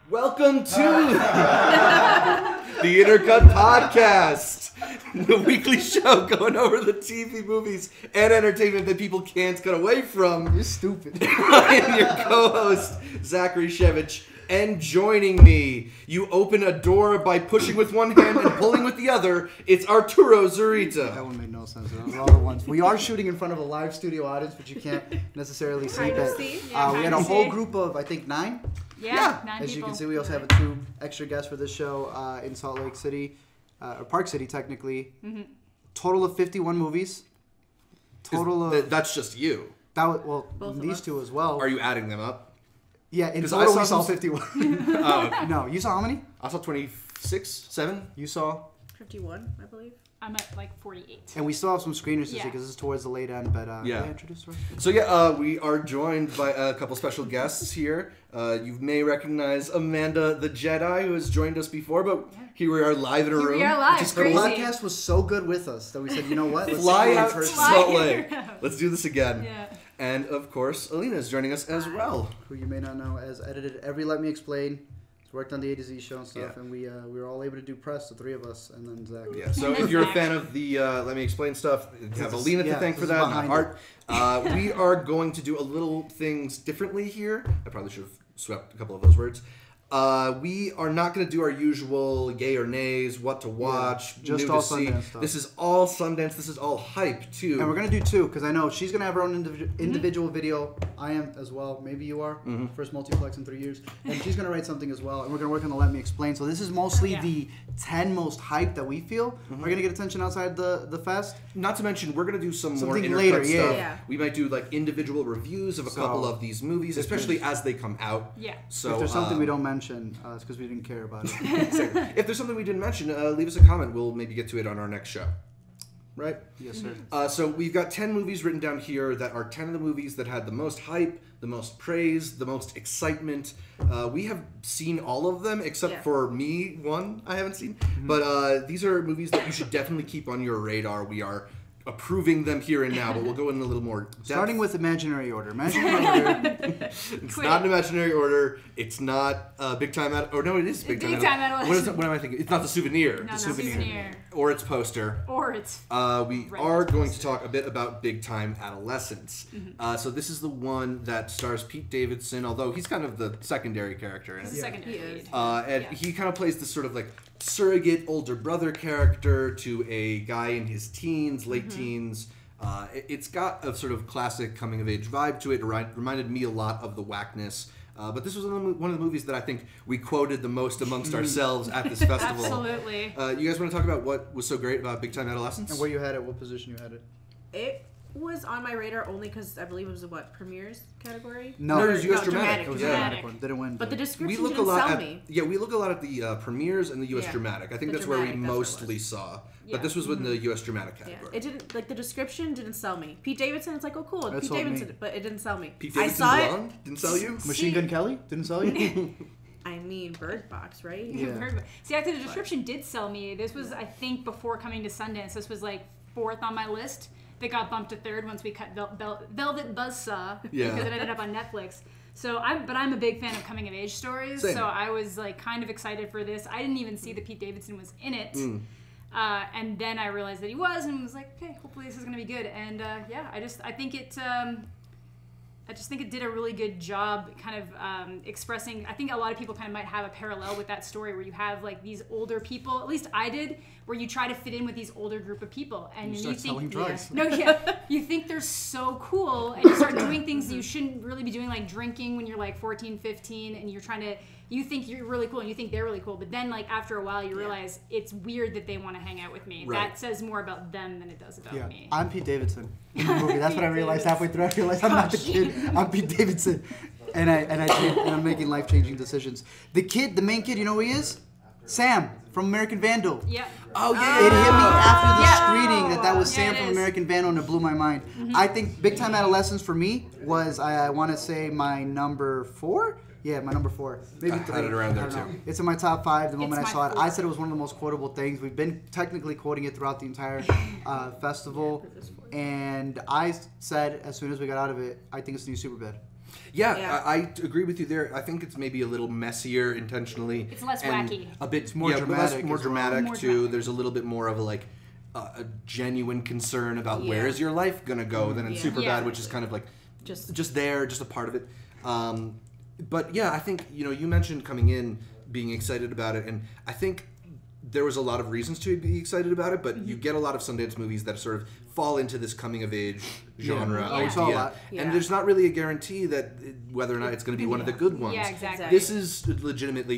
Welcome to the Intercut Podcast, the weekly show going over the TV, movies, and entertainment that people can't cut away from. You're stupid. I am your co-host, Zachary Shevich, and joining me, you open a door by pushing with one hand and pulling with the other, it's Arturo Zurita. That one made no sense. Those are all the ones. We are shooting in front of a live studio audience, but you can't necessarily see that. We had a whole group of, I think, 9. Yeah, 9 As people. you can see, we also have 2 extra guests for this show in Salt Lake City, or Park City, technically. Mm-hmm. Total of 51 movies. That's just you. That was, well, these 2 as well. Are you adding them up? Yeah, in total we saw 51. Oh. No, you saw how many? I saw 26, 7. You saw? 51, I believe. I'm at like 48. And we still have some screeners to see because this is towards the late end, but introduce the rest. So we are joined by a couple special guests here. You may recognize Amanda the Jedi, who has joined us before, but here we are live in a room. We are live. The podcast was so good with us that we said, you know what? Let's fly out to Salt Lake. Yeah. Let's do this again. Yeah. And of course, Alina is joining us as well. Who you may not know has edited every Let Me Explain. He's worked on the A to Z show and stuff, and we were all able to do press, the 3 of us, and then Zach. Yeah. So if you're a fan of the Let Me Explain stuff, you have Alina to thank for that, not Art. We are going to do a little things differently here. I probably should have swept a couple of those words. We are not going to do our usual yay or nays, what to watch, just new all to see. Sundance stuff. This is all Sundance. This is all hype too. And we're going to do 2, because I know she's going to have her own individual video. I am as well. Maybe you are. First multiplex in 3 years. And she's going to write something as well. And we're going to work on the Let Me Explain. So this is mostly the 10 most hype that we feel are going to get attention outside the fest. Not to mention, we're going to do something more later, stuff. Yeah. We might do like individual reviews of a couple of these movies, especially as they come out. Yeah. So if there's something we don't mention, it's because we didn't care about it. If there's something we didn't mention, leave us a comment. We'll maybe get to it on our next show. Right? Yes, sir. So we've got 10 movies written down here that are 10 of the movies that had the most hype, the most praise, the most excitement. We have seen all of them except for me, one I haven't seen. But these are movies that you should definitely keep on your radar. We are approving them here and now, but we'll go in a little more depth. Starting with Imaginary Order. Imaginary Order. It's not an Imaginary Order. It's not Big Time Or no, it is Big Time Adolescence. What am I thinking? It's not The Souvenir. Not The Souvenir. Or its poster. Or it's... We are going to talk a bit about Big Time Adolescence. So this is the one that stars Pete Davidson, although he's kind of the secondary character in it. He's a secondary lead. And he kind of plays this sort of like surrogate older brother character to a guy in his teens, late teens. It's got a sort of classic coming of age vibe to it. It reminded me a lot of The Whackness. But this was one of the movies that I think we quoted the most amongst ourselves at this festival. Absolutely. You guys want to talk about what was so great about Big Time Adolescence? And where you had it, what position you had it? It was on my radar only because I believe it was a premieres category? No, it was U.S. Dramatic. It was Dramatic. one. Didn't win. But the description We look didn't a lot sell at me. we look a lot at the premieres and the U.S. Dramatic. I think The that's where we Dramatic, that's what it mostly was. saw. Yeah. But this was in the U.S. Dramatic Yeah, category. it didn't the description didn't sell me. Pete Davidson, it's like, oh cool, That Pete sold Davidson, me. but it didn't sell me. Pete I Davidson saw Blonde didn't sell you? Machine Gun Kelly? Didn't sell you? I mean, Bird Box, right? Yeah. See, actually, the description did sell me. This was, I think, before coming to Sundance. This was like 4th on my list. That got bumped to 3rd once we cut Velvet Buzzsaw because it ended up on Netflix. So I'm a big fan of coming of age stories. Same. So I was like kind of excited for this. I didn't even see that Pete Davidson was in it. And then I realized that he was and was like, okay, hopefully this is gonna be good. And I think it did a really good job kind of expressing. I think a lot of people kind of might have a parallel with that story where you have like these older people, at least I did, where you try to fit in with these older group of people. And You you start think, selling drugs. you think they're so cool and you start doing things that you shouldn't really be doing, like drinking when you're like 14, 15, and you think you're really cool and you think they're really cool, but then like after a while you realize it's weird that they want to hang out with me. Right. That says more about them than it does about me. I'm Pete Davidson in the movie. That's what I realized halfway through. I realized I'm not the kid. I'm Pete Davidson, and I'm making life-changing decisions. The main kid, you know who he is? Sam from American Vandal. Yeah. Oh yeah. It hit me after the screening that was Yeah, Sam it from is. American Vandal, and it blew my mind. I think Big Time Adolescence for me was, I want to say, my number 4. Yeah, my number 4. Maybe I 3. had it around there I don't know. too. It's in my top 5 the moment I my saw it. 4th. I said it was one of the most quotable things. We've been technically quoting it throughout the entire festival. And I said, as soon as we got out of it, I think it's the new Superbad. Yeah, I agree with you there. I think it's maybe a little messier intentionally. It's less and wacky. A bit more dramatic more as well. dramatic More too. dramatic. There's a little bit more of a genuine concern about Yeah. where is your life gonna go than in Yeah. Superbad, Yeah. which is kind of like Just there, just a part of it. But yeah, I think you mentioned coming in being excited about it, and I think there was a lot of reasons to be excited about it, but you get a lot of Sundance movies that sort of fall into this coming of age genre Yeah. idea, We saw that. Yeah. and there's not really a guarantee that whether or not it's going to be one of the good ones. Yeah, exactly. This is legitimately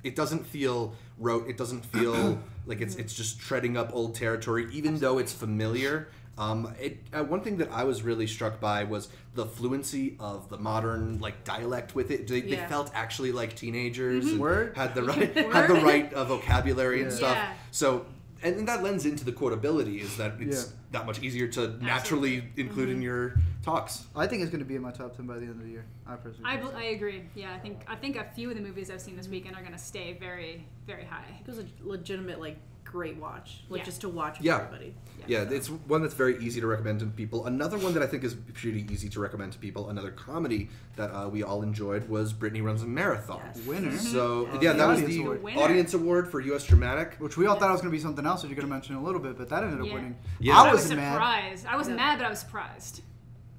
it doesn't feel rote. It doesn't feel like it's just treading up old territory, even though it's familiar. One thing that I was really struck by was the fluency of the modern dialect with it. They felt actually like teenagers and Word? had the right vocabulary and stuff. Yeah. So and that lends into the quotability is that it's that much easier to naturally include in your talks. I think it's going to be in my top 10 by the end of the year. I personally. I agree. Yeah, I think a few of the movies I've seen this weekend are going to stay very, very high. it was a legitimate great watch, Yeah. just to watch with Yeah. everybody. Yeah, it's one that's very easy to recommend to people. Another one that I think is pretty easy to recommend to people, another comedy that we all enjoyed, was Brittany Runs a Marathon. Yes. Winner. So, Yeah, that the was audience the award. Winner. Audience Award for U.S. Dramatic. Which we all thought it was going to be something else that you're going to mention in a little bit, but that ended up Yeah. winning. Yeah. I I was wasn't mad. surprised. I wasn't mad, but I was surprised.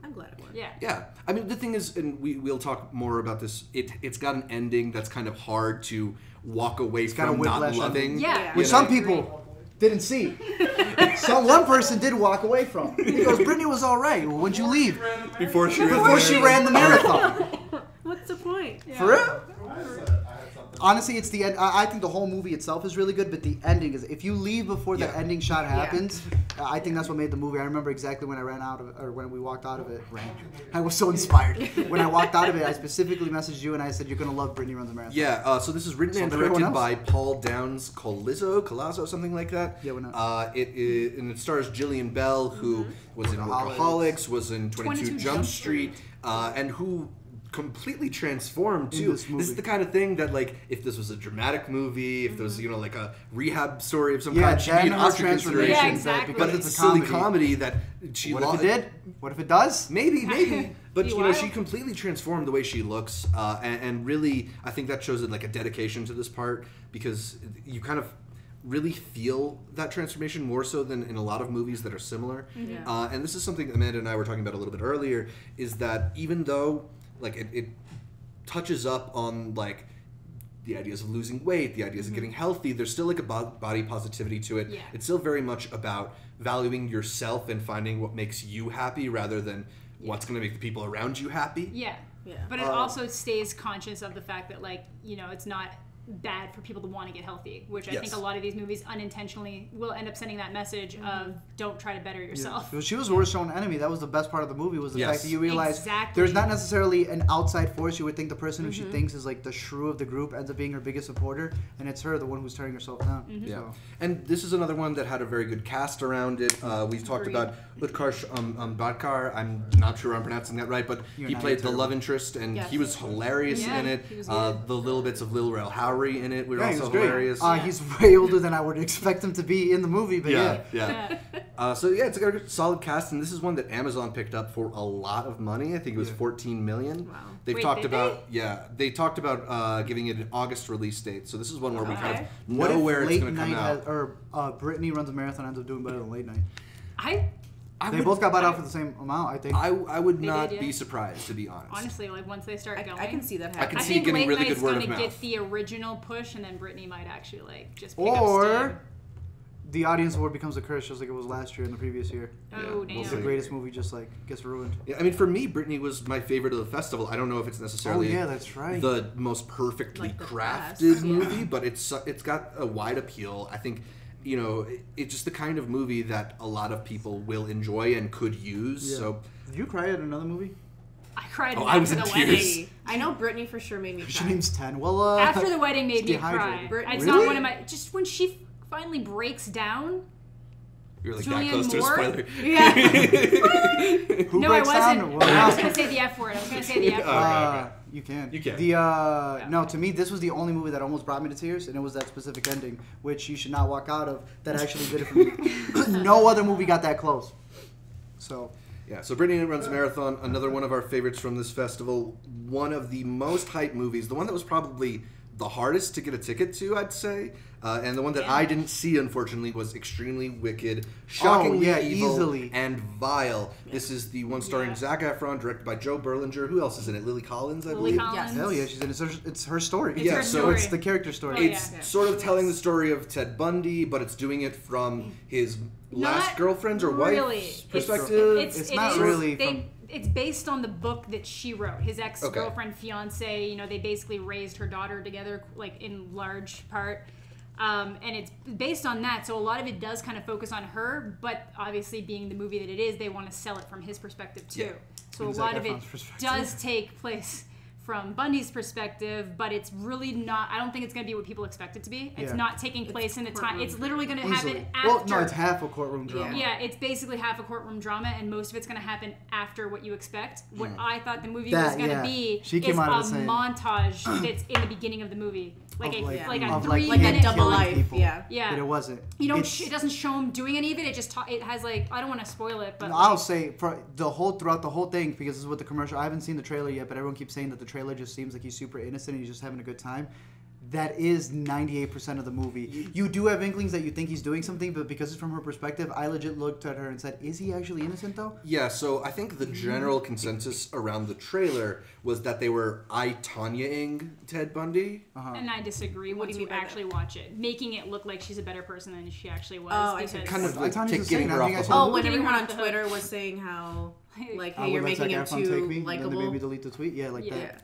I'm glad it won. Yeah. Yeah, I mean the thing is, and we'll talk more about this. It's got an ending that's kind of hard to walk away got a from not whiplash loving. ending. Yeah. Yeah. Which You some know? people didn't see. One person did walk away from. He goes, Brittany was all right. Well, when'd you leave? Before she Before she ran the marathon. What's the point? For real? Honestly, it's the end. I think the whole movie itself is really good, but the ending is. If you leave before the Yeah. ending shot happens, I think that's what made the movie. I remember exactly when I ran out of it, or when we walked out of it. I was so inspired. When I walked out of it, I specifically messaged you and I said, "You're gonna love Brittany Runs a Marathon." Yeah, so this is written and So did everyone directed by else. Paul Downs Colizzo, something like that. Yeah, why not? And it stars Jillian Bell, who was in Workaholics. Workaholics, was in 22 22 Jump Street, and who completely transformed In too. this movie. Is the kind of thing that if this was a dramatic movie, if there was a rehab story of some Yeah, kind, she'd be an then her Oscar transformation. consideration. Yeah, exactly. But Because it's a it's a silly comedy. comedy that she What lost. if it did? What if it does? Maybe. But Be you know, wild. she completely transformed the way she looks, and really, I think that shows a dedication to this part because you kind of really feel that transformation more so than in a lot of movies that are similar. Yeah. And this is something Amanda and I were talking about a little bit earlier. Is that even though it touches up on the ideas of losing weight, the ideas of getting healthy, there's still a body positivity to it. Yeah. It's still very much about valuing yourself and finding what makes you happy rather than what's going to make the people around you happy. Yeah. Yeah. But it also stays conscious of the fact that it's not bad for people to want to get healthy, which I Yes. think a lot of these movies unintentionally will end up sending that message of don't try to better yourself. Well, she was worst shown enemy. That was the best part of the movie, was the Yes. fact that you realize Exactly. there's not necessarily an outside force. You would think the person who she thinks is the shrew of the group ends up being her biggest supporter, and it's her, the one who's tearing herself down. Yeah, So. and this is another one that had a very good cast around it. We talked Agreed. about Utkarsh Bhatkar. I'm not sure I'm pronouncing that right, but You're he not, played you're the terrible. love interest, and Yes. he was hilarious Yeah, in it. he was good. The little bits of Lil Rel Howery in it were Yeah, he also was great. hilarious. He's way older than I would expect him to be in the movie, but yeah. yeah. So yeah, it's got a solid cast, and this is one that Amazon picked up for a lot of money. I think it was 14 million. Wow. They've Wait, talked did about they talked about giving it an August release date. So this is one where we kind Okay. of What know if where it's Late going to come Night out. or Brittany Runs a Marathon ends up doing better than Late Night? They would- both got bought out for the same amount, I think. I would They not did, yeah. be surprised, to be honest. Honestly, once they start going, I can see that I happening. can I see it think getting Late really Night's good word going of to mouth. get the original push, and then Brittany might actually just pick up Or steam. the audience award becomes a curse, just like it was last year and the previous year. Oh, we'll damn. see. The greatest movie just gets ruined. Yeah, I mean, for me, Brittany was my favorite of the festival. I don't know if it's necessarily Oh, yeah, that's right. the most perfectly Like the crafted best. movie, but it's got a wide appeal. I think, it's just the kind of movie that a lot of people will enjoy and could use. Yeah. So, Did you cry at another movie? I cried Oh, I was after in the tears. wedding. I know Brittany for sure made me She cry. name's 10. Well, After the wedding made me dehydrated. cry. It's Really? not one of my. Just when she finally breaks down. you're like Julianne that close to a Moore? spoiler. Yeah. Who No, I breaks wasn't. down? Well, I was gonna say the F word. You can. You can. No, to me, this was the only movie that almost brought me to tears, and it was that specific ending, which you should not walk out of. That actually did it for me. No other movie got that close. So. Yeah, so Brittany runs Marathon, another one of our favorites from this festival. One of the most hyped movies, the one that was probably the hardest to get a ticket to, I'd say. And the one that I didn't see, unfortunately, was extremely wicked, shockingly evil, easily. and vile. This is the one starring Zac Efron, directed by Joe Berlinger. Who else is in it? Lily Collins, I believe? Collins. Hell yeah, she's in it. It's her story. It's her story. It's the character story. It's sort of telling the story of Ted Bundy, but it's doing it from his last girlfriend's or wife's perspective. It's not really. It's based on the book that she wrote. His ex-girlfriend, fiance. You know, they basically raised her daughter together, like in large part. And it's based on that, so a lot of it does kind of focus on her, but obviously being the movie that it is, they want to sell it from his perspective too. Yeah. So a lot of it does take place from Bundy's perspective, but it's really not, I don't think it's going to be what people expect it to be. It's not taking place in the time. It's literally going to happen after. Well, no, it's half a courtroom drama. Yeah, it's basically half a courtroom drama, and most of it's going to happen after what you expect. What I thought the movie was going to be is a montage that's in the beginning of the movie. Like a 3-minute double life. People, yeah. But it wasn't. You don't. It doesn't show him doing any of it. It just it has like, I don't want to spoil it, but no, I'll say for throughout the whole thing, because this is what the commercial. I haven't seen the trailer yet, but everyone keeps saying that the trailer just seems like he's super innocent and he's just having a good time. That is 98% of the movie. You do have inklings that you think he's doing something, but because it's from her perspective, I legit looked at her and said, is he actually innocent though? Yeah, so I think the general consensus around the trailer was that they were I-Tanya-ing Ted Bundy. And I disagree once you actually watch it. Making it look like she's a better person than she actually was. Oh, I see. Kind of like getting her off the hook. When everyone on Twitter was saying how, like, hey, you're making him too likable. And then they made me delete the tweet. Yeah, like that.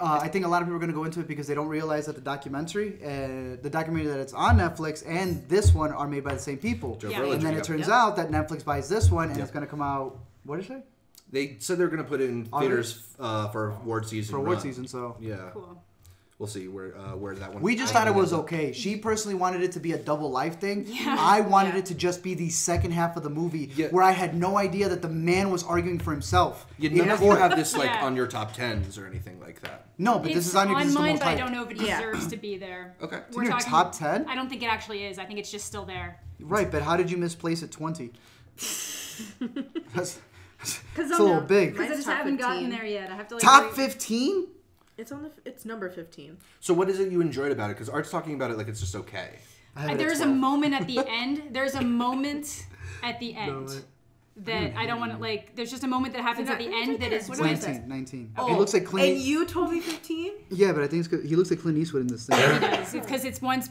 I think a lot of people are going to go into it because they don't realize that the documentary that it's on Netflix and this one are made by the same people. And then it turns out that Netflix buys this one and it's going to come out, what did you say? They said they're going to put it in theaters for award season. For award season, so. Yeah. Cool. We'll see where that one. We just thought it was okay. She personally wanted it to be a double life thing. Yeah. I wanted it to just be the second half of the movie where I had no idea that the man was arguing for himself. None of you have this on your top 10s or anything like that. No, but this is on mine, but I don't know if it deserves to be there. Okay. It's in your top 10? I don't think it actually is. I think it's just still there. Right, but how did you misplace it 20? That's a little big. Because I just haven't gotten there yet. I have to top 15? It's number 15. So what is it you enjoyed about it? Because Art's talking about it like it's just okay. There's a moment at the end. There's a moment at the end that I don't want to like. There's just a moment that happens at the end that is 19. He looks like Clint. And you told me 15? Yeah, but I think he looks like Clint Eastwood in this thing. He does. It's because it's one's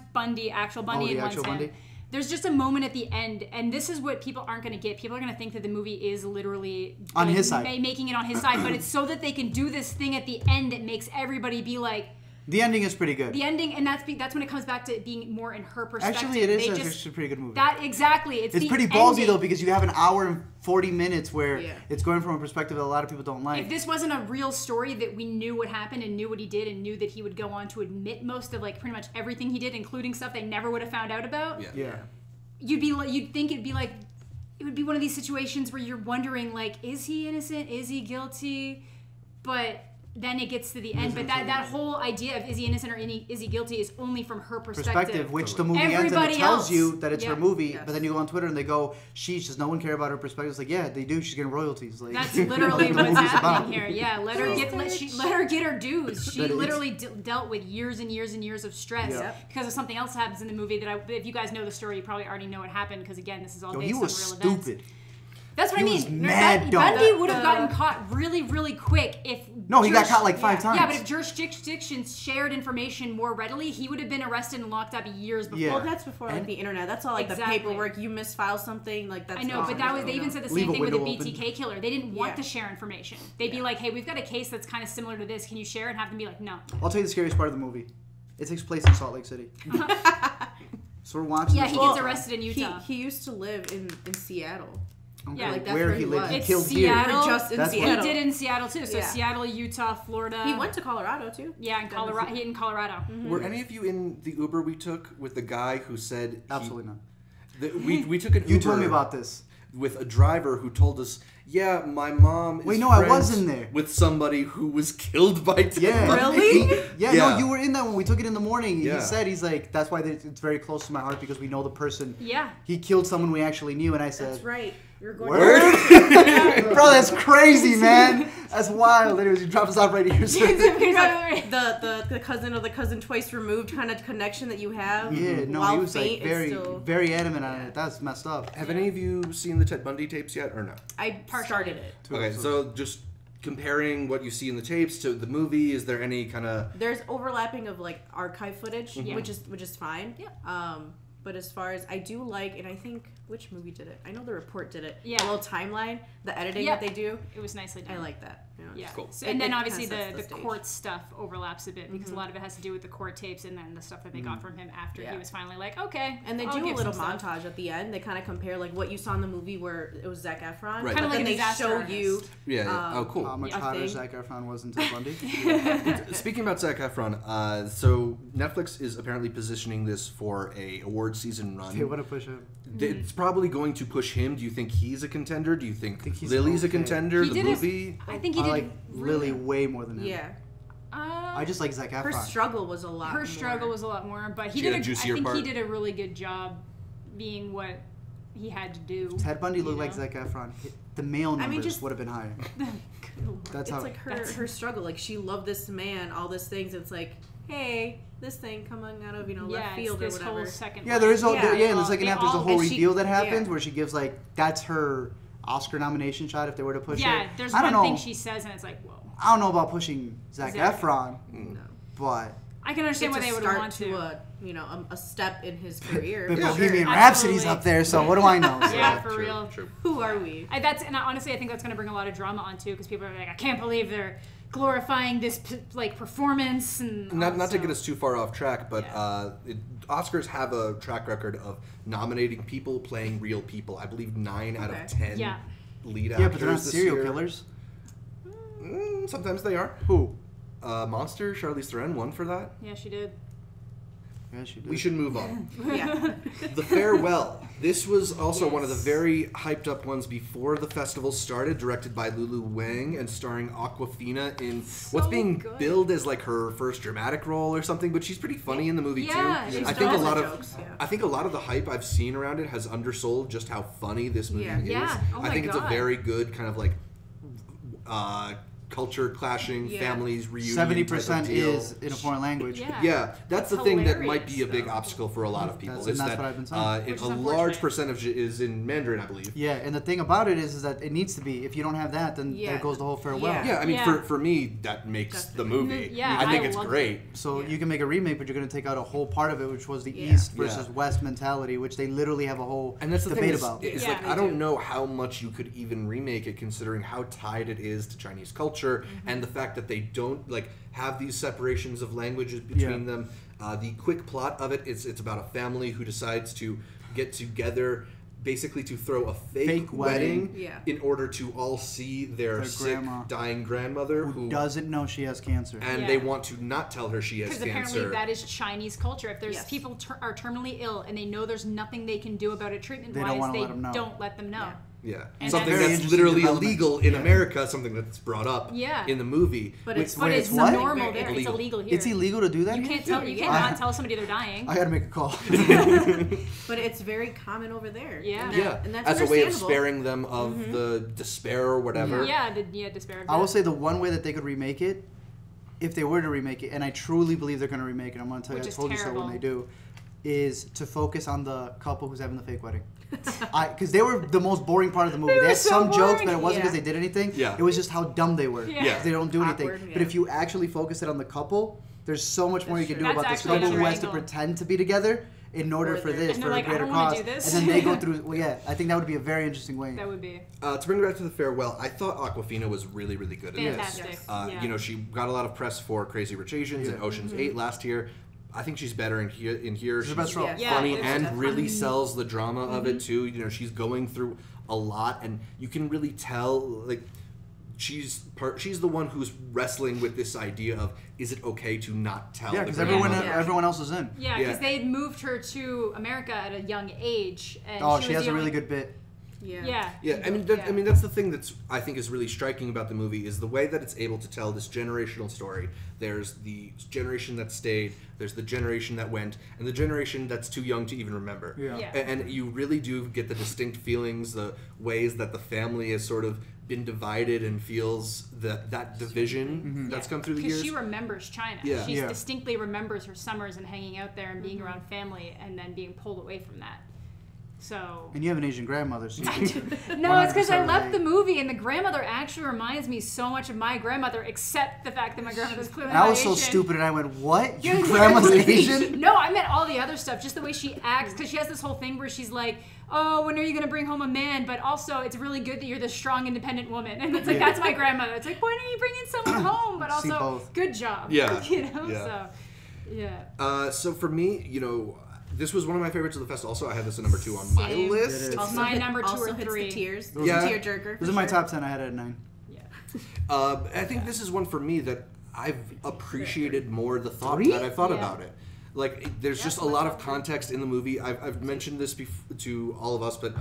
actual Bundy, and one's him. There's just a moment at the end, and this is what people aren't going to get. People are going to think that the movie is literally on his side, making it on his side, but it's so that they can do this thing at the end that makes everybody be like. The ending is pretty good. The ending, and that's when it comes back to being more in her perspective. Actually, it is actually a pretty good movie. Exactly. It's pretty ballsy though, because you have an hour and 40 minutes where it's going from a perspective that a lot of people don't like. If this wasn't a real story that we knew what happened and knew what he did and knew that he would go on to admit most of like pretty much everything he did, including stuff they never would have found out about. Yeah. You'd think it'd be like, it would be one of these situations where you're wondering like, is he innocent? Is he guilty? But then it gets to the end. But that whole idea of is he innocent or is he guilty is only from her perspective. Which the movie ends and it tells you that it's her movie. But then you go on Twitter and they go, does no one care about her perspective? It's like, yeah, they do. She's getting royalties. Like, that's literally what's happening here. Yeah, let her get her dues. She literally dealt with years and years and years of stress because of something else that happens in the movie that if you guys know the story, you probably already know what happened because again, this is all based on real events. Stupid. That's what I mean. Bundy would have gotten caught really, really quick if. No, he got caught like 5 times. Yeah, but if jurisdictions shared information more readily, he would have been arrested and locked up years before. Yeah. Well, that's before like the internet. That's all like the paperwork. You misfile something like that's. I know, but they even said the same thing with the BTK killer. They didn't want to share information. They'd be like, "Hey, we've got a case that's kind of similar to this. Can you share?" And have them be like, "No." I'll tell you the scariest part of the movie. It takes place in Salt Lake City. So we're watching. Yeah, he gets arrested in Utah. He used to live in Seattle. Okay. Yeah, like that's where he lived. He killed Seattle. Just in Seattle. He did in Seattle too. So Seattle, Utah, Florida. He went to Colorado too. Yeah, in Colorado. In Colorado. Mm-hmm. Were any of you in the Uber we took with the guy who said absolutely not? We took an Uber. You told me about this. With a driver who told us Yeah, my mom is Wait, no, I friends was in there. with somebody who was killed by Ted Yeah. Bundy. Really? Yeah, no, you were in that when we took it in the morning. Yeah. He said, he's like, that's why it's very close to my heart because we know the person. Yeah. He killed someone we actually knew, and I said, That's right. You're going Word? Bro, that's crazy, man. That's wild. Anyways, you dropped us off right here. So. the cousin of the cousin twice removed kind of connection that you have. Yeah, no, while he was like faint, it's still... very adamant on it. That's messed up. Have any of you seen the Ted Bundy tapes yet, or no? I started it. Okay, so just comparing what you see in the tapes to the movie, is there any kind of... There's overlapping of like archive footage, which is fine. Yeah. But as far as I do like, and I think which movie did it? I know The Report did it. Yeah. The little timeline, the editing that they do. It was nicely done. I like that. Yeah. Cool. So, and then It obviously kinda the sets the court stuff overlaps a bit because a lot of it has to do with the court tapes and then the stuff that they got from him after he was finally like, okay. And they I'll do a give little some stuff. montage at the end. They kind of compare like what you saw in the movie where it was Zac Efron. Right. Kinda But like then a they disaster show artist. you. Yeah, oh, cool. How much Yeah. hotter Thing. Zac Efron was than Ted Bundy? Speaking about Zac Efron, so Netflix is apparently positioning this for a award season run. They want to push him. It's probably going to push him. Do you think he's a contender? Do you think, think he's Lily's a okay. contender? He The did his- movie? I think he I did like Lily way more than him. Yeah. I just like Zac Efron. Her struggle was a lot Her more. struggle was a lot more, but he She had did. a juicier I think he part. did a really good job being what he had to do. Ted Bundy you looked like know? Zac Efron. The male numbers just- would have been higher. That's It's how. like her struggle. Like she loved this man, all these things. It's like, hey, this thing coming out of left field or it's this whole whatever. second. Yeah, there is. In the all- second they half, there's a all- whole and she- reveal that happens yeah. where she gives like that's her Oscar nomination shot if they were to push it. Yeah, there's I don't one know. thing she says, and it's like, whoa. I don't know about pushing Zac Zac. Efron, No. but I can understand why It's they a would start want to. a step in his career. but for sure. Bohemian Absolutely. Rhapsody's up there, so what do I know? So. Yeah, for True, real. true. Who are we? Honestly, I think that's going to bring a lot of drama on too, because people are like, I can't believe they're glorifying this performance and Not to get us too far off track, but Yeah. Oscars have a track record of nominating people playing real people. I believe 9 out of Okay. 10 Yeah. lead actors. Yeah, but they're not this serial year. killers. Sometimes they are. Who? Monster, Charlize Theron won for that. Yeah, she did. Yeah, she did. We should move on. Yeah. The Farewell. This was also one of the very hyped up ones before the festival started, directed by Lulu Wang and starring Awkwafina in what's being good. billed as like her first dramatic role or something, but she's pretty funny in the movie Yeah, too. she's I think a does the lot jokes, of yeah. I think a lot of the hype I've seen around it has undersold just how funny this movie Yeah. is. Yeah. Oh I my think it's a God. very good kind of like culture clashing, Yeah. families reunion. 70% type of deal. is in a foreign language. Yeah. Yeah, that's the It's thing that might hilarious, be a big though. obstacle for a lot of people. That's- is and that's that what I've been saying. Which is a large unfortunate. percentage is in Mandarin, I believe. Yeah, and the thing about it is that it needs to be. If you don't have that, then Yeah. there goes the whole farewell. Yeah. Yeah, I mean, Yeah. for me, that makes the movie. Yeah, I think I it's loved great. So Yeah. you can make a remake, but you're going to take out a whole part of it, which was the Yeah. East versus Yeah. West mentality, which they literally have a whole And that's the debate thing is, about. is Yeah, like they I don't do. know how much you could even remake it, considering how tied it is to Chinese culture and the fact that they don't like have these separations of languages between them. The quick plot of it is it's about a family who decides to get together. Basically, to throw a fake wedding Yeah. in order to all see their sick, grandma. dying grandmother Who doesn't know she has cancer. and Yeah. they want to not tell her she has Because cancer. apparently that is Chinese culture. If there's Yes. people are terminally ill and they know there's nothing they can do about it treatment They don't wise, wanna they let 'em know. don't let them know. Yeah, And something that's- Very that's interesting literally development. illegal in Yeah. America, something that's brought up Yeah. in the movie. But Wait, it's But Wait, it's it's what? normal there. It's Illegal. illegal here. It's illegal to do that? You here? can't tell. You Yeah. can't not tell somebody they're dying. I got to make a call. But it's very common over there. Yeah. And yeah, and that's as a way of understandable. sparing them of the despair or whatever. Yeah, despair of I will death. say the one way that they could remake it, if they were to remake it, and I truly believe they're going to remake it, I'm going to tell you, Which I is told you so terrible. when they do, is to focus on the couple who's having the fake wedding. Because they were the most boring part of the movie. They They were had so some jokes, boring. but it wasn't because Yeah. they did anything. Yeah. It was just how dumb they were. Yeah. Yeah. They don't do anything. Awkward, But yeah. if you actually focus it on the couple, there's so much more you can do That's about this actually a couple who true has to angle. pretend to be together in order Or for they're- this, And for they're a like, I greater don't wanna cause. do this. And then they go through, well, yeah, I think that would be a very interesting way. That would be To bring it back to the farewell, I thought Awkwafina was really, really good in this. fantastic. Yes. Yeah. You know, she got a lot of press for Crazy Rich Asians and Ocean's 8 last year. I think she's better in here. She's the best role. Yeah. Yeah, funny it's and definitely- really sells the drama of it too. You know, she's going through a lot, and you can really tell like she's the one who's wrestling with this idea of is it okay to not tell? Yeah, the because grandmother? everyone else is in. Yeah, Yeah. because they had moved her to America at a young age. And Oh, she she was has the a really only- good bit. Yeah. I mean, that's the thing that's I think is really striking about the movie is the way that it's able to tell this generational story. There's the generation that stayed, there's the generation that went, and the generation that's too young to even remember. And you really do get the distinct feelings, the ways that the family has sort of been divided and feels that division that's come through the years. Because she remembers China. She distinctly remembers her summers and hanging out there and being around family and then being pulled away from that. So. And you have an Asian grandmother. So no, it's because I left the movie, and the grandmother actually reminds me so much of my grandmother, except the fact that my grandmother's clearly not Asian. I was so stupid, and I went, "What? Your grandma's Asian?" No, I meant all the other stuff. Just the way she acts, because she has this whole thing where she's like, "Oh, when are you gonna bring home a man?" But also, it's really good that you're this strong, independent woman, and it's like that's my grandmother. It's like, why don't you bring in someone home? But also, good job. So for me, this was one of my favorites of the festival. Also, I had this at number 2 on my list. Also my number 2 or 3. The tears. Tearjerker. This is my top 10. I had it at 9. I think this is one for me that I've appreciated more the thought that I thought about it. Like, there's just a lot of context in the movie. I've mentioned this to all of us, but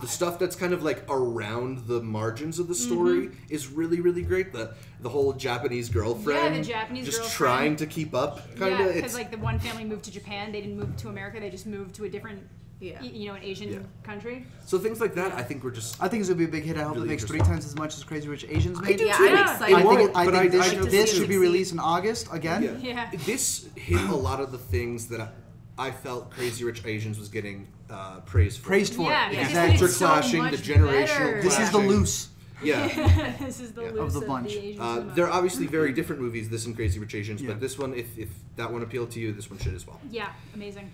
the stuff that's kind of like around the margins of the story is really, really great. The whole Japanese girlfriend, the Japanese just girlfriend. trying to keep up, kind of. Because like the one family moved to Japan, they didn't move to America. They just moved to a different, an Asian country. So things like that, I think we're just. I think it's gonna be a big hit. I hope really it makes 3 times as much as Crazy Rich Asians made. I'm excited. I think this should be released in August again. This hit a lot of the things that I felt Crazy Rich Asians was getting praised for. Culture clashing, the generational. This is the Luce. This is the Luce of the bunch. They're obviously very different movies, this and Crazy Rich Asians, but this one, if that one appealed to you, this one should as well. Yeah, amazing.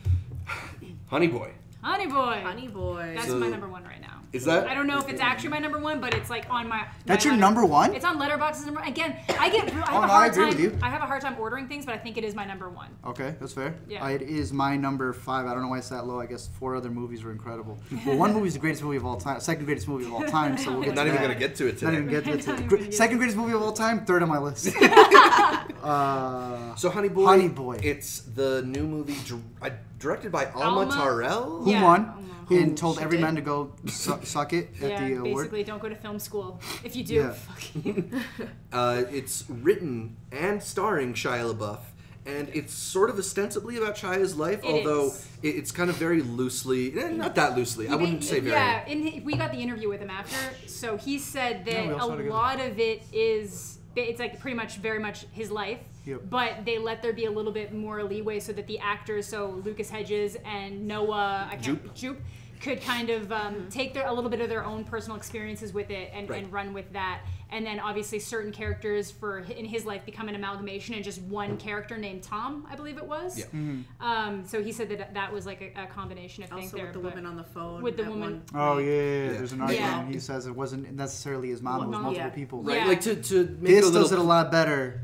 Honey Boy. Honey Boy. Honey Boy. That's my number 1 right now. Is that? I don't know if it's actually my number 1, but it's like on my. That's your number 1? It's on Letterboxd's number. Again, I have a hard time ordering things, but I think it is my number 1. Okay, that's fair. Yeah. It is my number 5. I don't know why it's that low. I guess 4 other movies were incredible. Well, one movie is the greatest movie of all time. Second greatest movie of all time. So we'll get not even gonna get to it today. Not even get to it. Second greatest movie of all time. 3rd on my list. So Honey Boy. Honey Boy. It's the new movie directed by Alma Tarell. Who won? And told every man to go suck it at the award. Basically, don't go to film school. If you do, fuck you. It's written and starring Shia LaBeouf, and it's sort of ostensibly about Shia's life, although it's kind of very loosely, not that loosely, I wouldn't say very. Yeah, we got the interview with him after, so he said that a lot of it is, it's like pretty much very much his life. But they let there be a little bit more leeway so that the actors, so Lucas Hedges and Noah Jupe, could kind of take a little bit of their own personal experiences with it and run with that. And then obviously certain characters in his life become an amalgamation and just one character named Tom, I believe it was. Yeah. So he said that was like a combination of things also there. with the woman on the phone. With the woman. Oh, yeah. There's an argument. He says it wasn't necessarily his mom, it was multiple people. Right, like to make this does it a lot better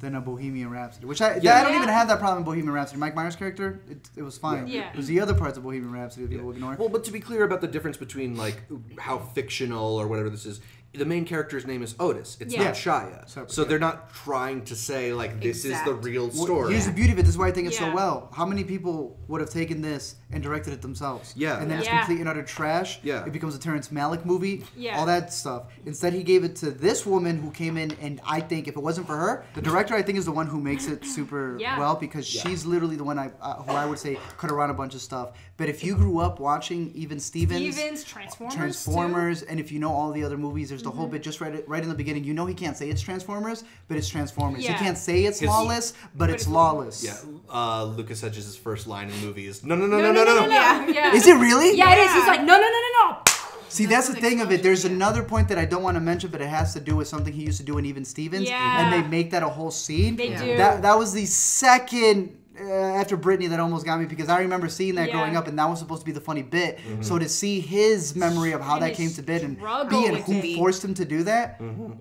than a Bohemian Rhapsody, which I don't even have that problem in Bohemian Rhapsody. Mike Myers' character, it was fine. Yeah. It was the other parts of Bohemian Rhapsody that people ignore. Well, but to be clear about the difference between like how fictional or whatever this is, the main character's name is Otis. It's not Shia. So they're not trying to say like this is the real story. Well, here's the beauty of it. This is why I think it's so well. How many people would have taken this and directed it themselves? Yeah. And then it's complete and utter trash. Yeah. It becomes a Terrence Malick movie. Yeah. All that stuff. Instead, he gave it to this woman who came in, and I think if it wasn't for her, the director I think is the one who makes it super well, because she's literally the one who I would say could have run a bunch of stuff. But if you grew up watching even Stevens, Transformers, and if you know all the other movies, there's the whole bit just right in the beginning. You know he can't say it's Transformers, but it's Transformers. Yeah. He can't say it's lawless, but it's lawless. Yeah. Lucas Hedges' first line in the movie is no. Yeah. Is it really? Yeah, it is. He's like no. See, that's the thing of it. There's another point that I don't want to mention, but it has to do with something he used to do in Even Stevens, and they make that a whole scene. They do. That was the second. After Brittany, that almost got me, because I remember seeing that growing up, and that was supposed to be the funny bit. So to see his memory of how that came to bit and who forced him to do that, And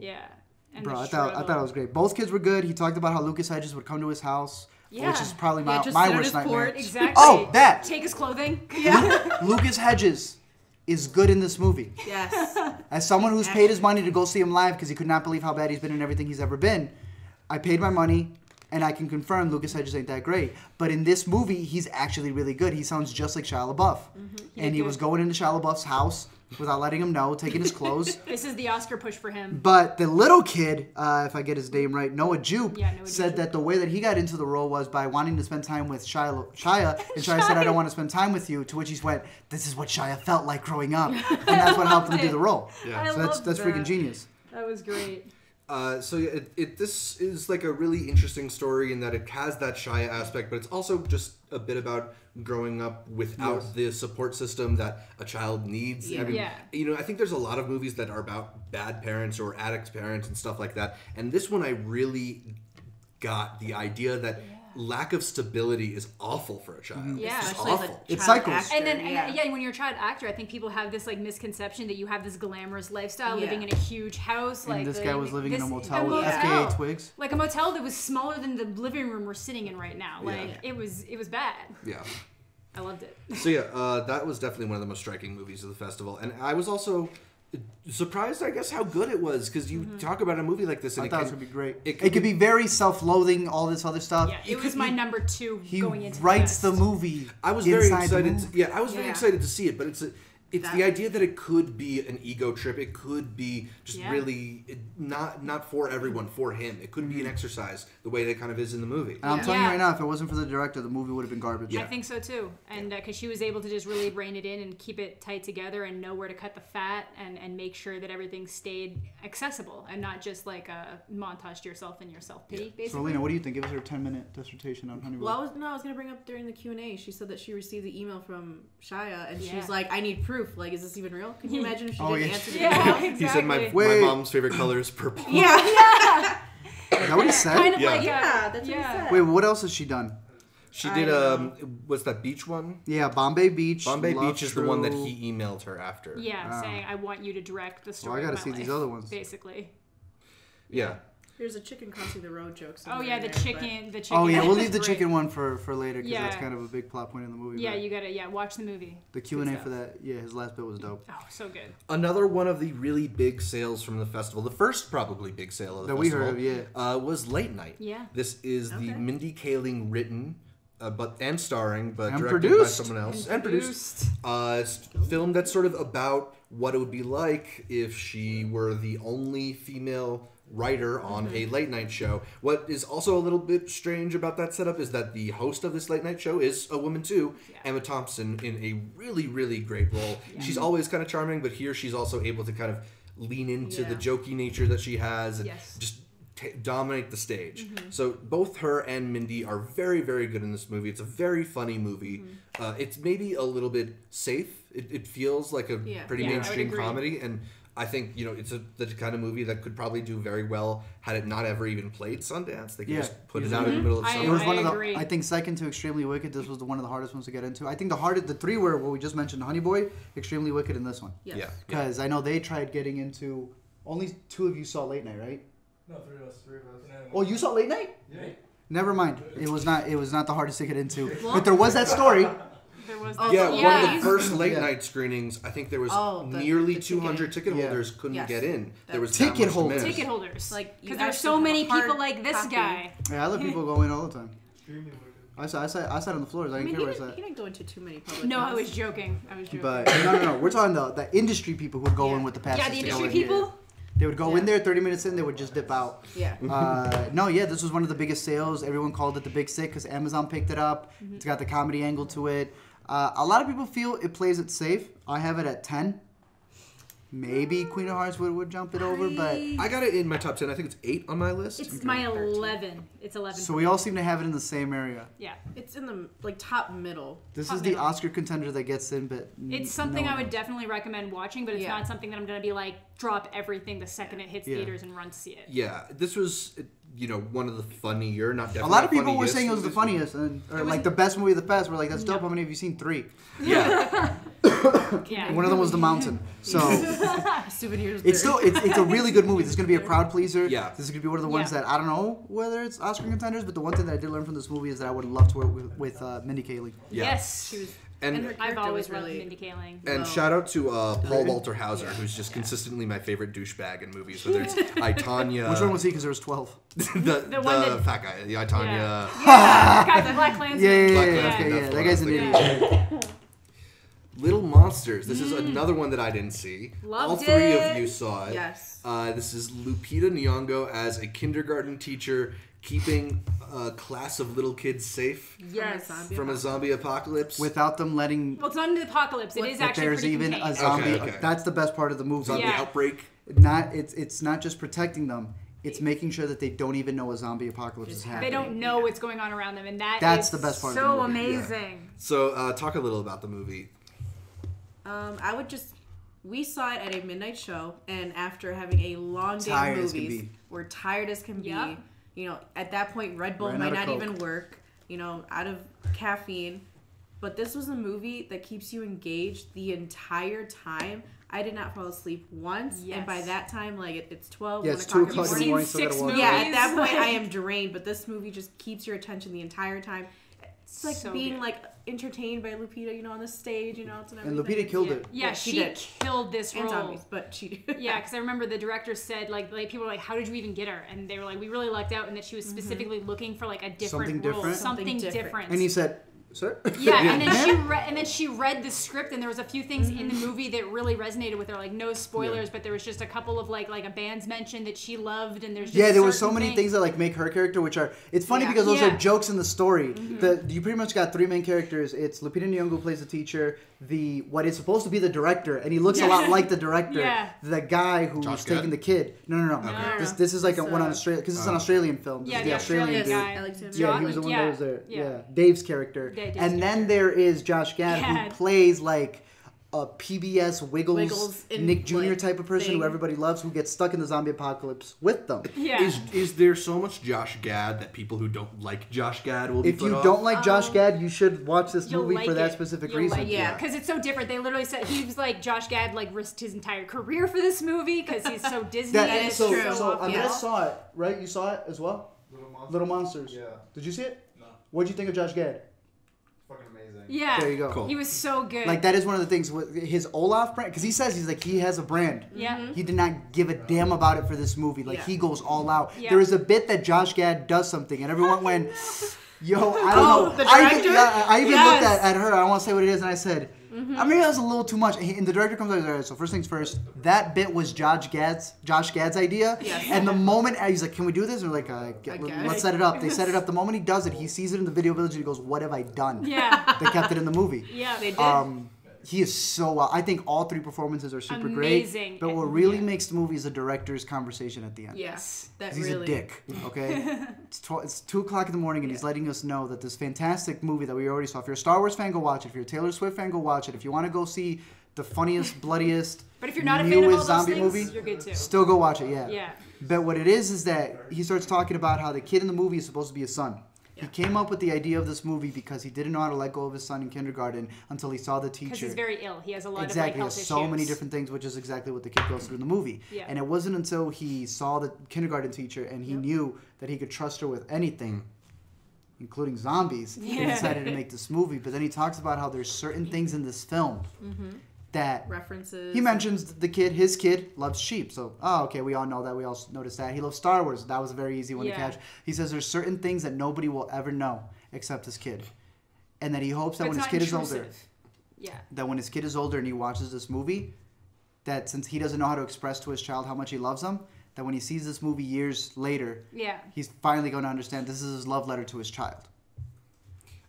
bro, I thought it was great. Both kids were good. He talked about how Lucas Hedges would come to his house, which is probably my worst nightmare. Exactly. Oh, that! Take his clothing. Lucas Hedges is good in this movie. Yes. As someone who's paid his money to go see him live because he could not believe how bad he's been in everything he's ever been, I paid my money. And I can confirm Lucas Hedges ain't that great. But in this movie, he's actually really good. He sounds just like Shia LaBeouf. And he was going into Shia LaBeouf's house without letting him know, taking his clothes. This is the Oscar push for him. But the little kid, if I get his name right, Noah Jupe, said Jupe. that the way that he got into the role was by wanting to spend time with Shia. And Shia said, I don't want to spend time with you. To which he went, this is what Shia felt like growing up. And that's what helped him do the role. Yeah. So that's freaking genius. That was great. This is like a really interesting story in that it has that Shia aspect, but it's also just a bit about growing up without the support system that a child needs. Yeah. I mean, I think there's a lot of movies that are about bad parents or addict parents and stuff like that. And this one, I really got the idea that lack of stability is awful for a child. Yeah. It's just Especially as a awful. It cycles. actor, And then, when you're a child actor, I think people have this like misconception that you have this glamorous lifestyle, living in a huge house. And Like this guy was living in a motel with motel. FKA Twigs. Like a motel that was smaller than the living room we're sitting in right now. Like it was bad. Yeah. I loved it. So that was definitely one of the most striking movies of the festival, and I was also surprised, I guess, how good it was, because you talk about a movie like this, and I thought it would be great. It could could be very self-loathing, all this other stuff. Yeah, it was my number 2 He going into writes the the movie. I was very inside the excited. movie. I was very excited to see it, but it's the idea that it could be an ego trip. It could be just really not for everyone, for him. It could be an exercise, the way that kind of is in the movie. And I'm telling you right now, if it wasn't for the director, the movie would have been garbage. I think so too, and because she was able to just really rein it in and keep it tight together and know where to cut the fat and make sure that everything stayed accessible and not just like a montage to yourself and your self-pity, basically. So, Alina, what do you think? Give us her 10-minute dissertation on Honey Boy. Well, I was going to bring up during the Q&A, she said that she received the email from Shia, and she was like, I need proof. Like, is this even real? Can you imagine if she didn't answer the email? Exactly. He said, my mom's favorite color is purple. Yeah. Is that what he said? Kind of Yeah. like That's what he said. Wait, what else has she done? She did, what's that beach one? Yeah, Bombay Beach. Bombay Love Beach is the one that True. he emailed her after. saying, I want you to direct the Well, story I gotta of my see life, these other ones. basically. Yeah. There's a chicken crossing the road joke. Oh yeah, the chicken. Oh yeah, we'll leave the Great. chicken one for later because Yeah. that's kind of a big plot point in the movie. Yeah, but you gotta watch the movie. the Q&A for that, his last bit was dope. Oh, so good. Another one of the really big sales from the festival, the first probably big sale of the That we festival, heard of, was Late Night. Yeah. This is the Mindy Kaling written, and starring, but And directed produced. by someone else, and produced. It's a film that's sort of about what it would be like if she were the only female writer on a late night show. What is also a little bit strange about that setup is that the host of this late night show is a woman too, Emma Thompson, in a really, really great role. She's always kind of charming, but here she's also able to kind of lean into the jokey nature that she has and just dominate the stage. So both her and Mindy are very, very good in this movie. It's a very funny movie. It's maybe a little bit safe. It feels like a pretty mainstream comedy, and I think, it's the kind of movie that could probably do very well had it not ever even played Sundance. They could just put it out in the middle of summer. It was one of agree. the, I think, second to Extremely Wicked. This was one of the hardest ones to get into. I think the three were what we just mentioned: Honey Boy, Extremely Wicked, and this one. Yes. Yeah. Because I know they tried getting into. Only 2 of you saw Late Night, right? No, 3 of us. Oh, you saw Late Night? Yeah. Never mind. It was not the hardest to get into. But there was that story. There was One of the first late night screenings, I think there was nearly the 200 ticket holders couldn't get in. There was that Ticket much holders. demand. ticket holders. Like, you because there's actually so have many a hard people like this copy. guy. Yeah, I let people go in all the time. Extremely wicked. I sat on the floors. I I didn't mean, care where I sat. he didn't go into too many public No, ones. I was joking. But no. We're talking the industry people who would go in with the passes. Yeah, the to go industry in. people. They would go in there, 30 minutes in, they would just dip out. Yeah. This was one of the biggest sales. Everyone called it the Big Sick because Amazon picked it up. It's got the comedy angle to it. A lot of people feel it plays it safe. I have it at 10. Maybe Queen of Hearts would jump it over, but... I got it in my top 10. I think it's 8 on my list. It's my 11. It's 11. So we all seem to have it in the same area. Yeah. It's in the top middle. This Top is the middle. Oscar contender that gets in, but... It's something no I one would definitely recommend watching, but it's not something that I'm going to be like, drop everything the second it hits theaters and run to see it. Yeah, this was, one of the funnier, not definitely A lot of people were funniest saying it was the movies. funniest, or like the best movie of the past. We're like, that's dope. How many have you seen? 3? Yeah. Yeah. One of them was The Mountain. So Souvenirs. it's a really good movie. This is gonna be a crowd pleaser. Yeah. This is gonna be one of the ones that I don't know whether it's Oscar contenders, but the one thing that I did learn from this movie is that I would love to work with Mindy Kaling. Yeah. Yes. She was, And her I've character always was loved really. Mindy Kaling. And shout out to Paul Walter Hauser, who's just consistently my favorite douchebag in movies. Whether it's I, Tonya. Which one was he? Because there was 12. the one that- fat guy. The I, Tonya. Yeah, guy from Black Klansman. Yeah. That's That what guy's I an was thinking. idiot. Little Monsters. This is another one that I didn't see. Loved All three it. of you saw it. Yes. This is Lupita Nyong'o as a kindergarten teacher keeping a class of little kids safe Yes. from a zombie apocalypse. Without them letting. Well, it's not an apocalypse. It is that actually there's pretty even contained. a zombie. Okay. That's the best part of the movie. zombie Yeah. outbreak. It's not just protecting them. It's making sure that they don't even know a zombie apocalypse is happening. They don't know what's going on around them, and That's is the best part of so the movie. amazing. So talk a little about the movie. We saw it at a midnight show, and after having a long day Tired of as can movies, be. we're tired as can Yep. be. You know, at that point, Red Bull Ran might out not of even Coke. work. You know, out of caffeine. But this was a movie that keeps you engaged the entire time. I did not fall asleep once, and by Yes. that time, like it's 12, Yeah, 1 it's 2 o'clock o'clock in the You've morning, seen still gotta 6 watch movies. it. Yeah, at that point, I like- am drained. But this movie just keeps your attention the entire time. It's like So being good. like entertained by Lupita, you know, on the stage, you know, it's And everything. Lupita killed it. Yeah, she she did. killed this And role. zombies, but she Yeah, because I remember the director said like people were like, "How did you even get her?" And they were like, "We really lucked out," and that she was specifically looking for like a different Something role, different? something Something different. different. And he said, "Sir." Yeah, and then she read the script, and there was a few things in the movie that really resonated with her. Like no spoilers, but there was just a couple of like a band's mention that she loved, and there's just Yeah, there were so certain many things that like make her character, which are it's funny Yeah. because those Yeah. are jokes in the story. You pretty much got 3 main characters. It's Lupita Nyong'o who plays the teacher, what is supposed to be the director, and he looks a lot like the director. Yeah. The guy who's Josh taking Gad? the kid. No. Okay. This is like It's, one on Australia because it's an Australian film. This Yeah, is the Australian dude. guy. Alexander. Yeah, he was the one that was there. Yeah, Dave's character. Dave's and then character. there is Josh Gad who Gad. plays like a PBS Wiggles in, Nick Jr. like, type of person thing. who everybody loves, who gets stuck in the zombie apocalypse with them. Yeah. Is there so much Josh Gad that people who don't like Josh Gad will be If put you off? don't like Josh Gad, you should watch this You'll movie like for that it. specific You'll reason. like it. Yeah. Because it's so different. They literally said he was like Josh Gad like risked his entire career for this movie because he's so Disney. That is so, true. So Yeah. Andres saw it, right? You saw it as well? Little Monsters. Yeah. Did you see it? No. What'd you think of Josh Gad? Fucking amazing. Yeah. There you go. Cool. He was so good. Like that is one of the things with his Olaf brand, because he says he has a brand. Yeah. He did not give a damn about it for this movie. Like Yeah. he goes all out. Yeah. There is a bit that Josh Gad does something, and everyone went, "Yo, I don't Oh, know." the I director? even Yes. looked at her. I don't want to say what it is, and I said, "I mean, that was a little too much." And the director comes out, all right, so first things first, that bit was Josh Gad's idea. Yes. And the moment he's like, "Can we do this?" And we're like, guess. "Let's set it up." They set it up. The moment he does it, he sees it in the video village, and he goes, "What have I done?" Yeah. They kept it in the movie. Yeah. They did. He is so well. I think all 3 performances are super Amazing. great. But what really makes the movie is the director's conversation at the end. Yes, that 'Cause he's really. a dick, okay? It's 2 o'clock in the morning, and he's letting us know that this fantastic movie that we already saw. If you're a Star Wars fan, go watch it. If you're a Taylor Swift fan, go watch it. If you want to go see the funniest, bloodiest, But if you're not a fan of all newest those zombie things, movie, you're good too. still go watch it. Yeah. Yeah. But what it is that he starts talking about how the kid in the movie is supposed to be his son. He came up with the idea of this movie because he didn't know how to let go of his son in kindergarten until he saw the teacher. Because he's very ill. He has a lot Exactly, of like he health has so issues. many different things, which is exactly what the kid goes through in the movie. Yeah. And it wasn't until he saw the kindergarten teacher and he knew that he could trust her with anything, including zombies, that he Yeah. decided to make this movie. But then he talks about how there's certain things in this film that References. he mentions his kid loves sheep. So, okay, we all know that. We all noticed that. He loves Star Wars. That was a very easy one to Yeah. catch. He says there's certain things that nobody will ever know except his kid. And that he hopes that But when it's his not kid is older, intrusive. Yeah. that when his kid is older and he watches this movie, that since he doesn't know how to express to his child how much he loves him, that when he sees this movie years later, Yeah. he's finally going to understand this is his love letter to his child.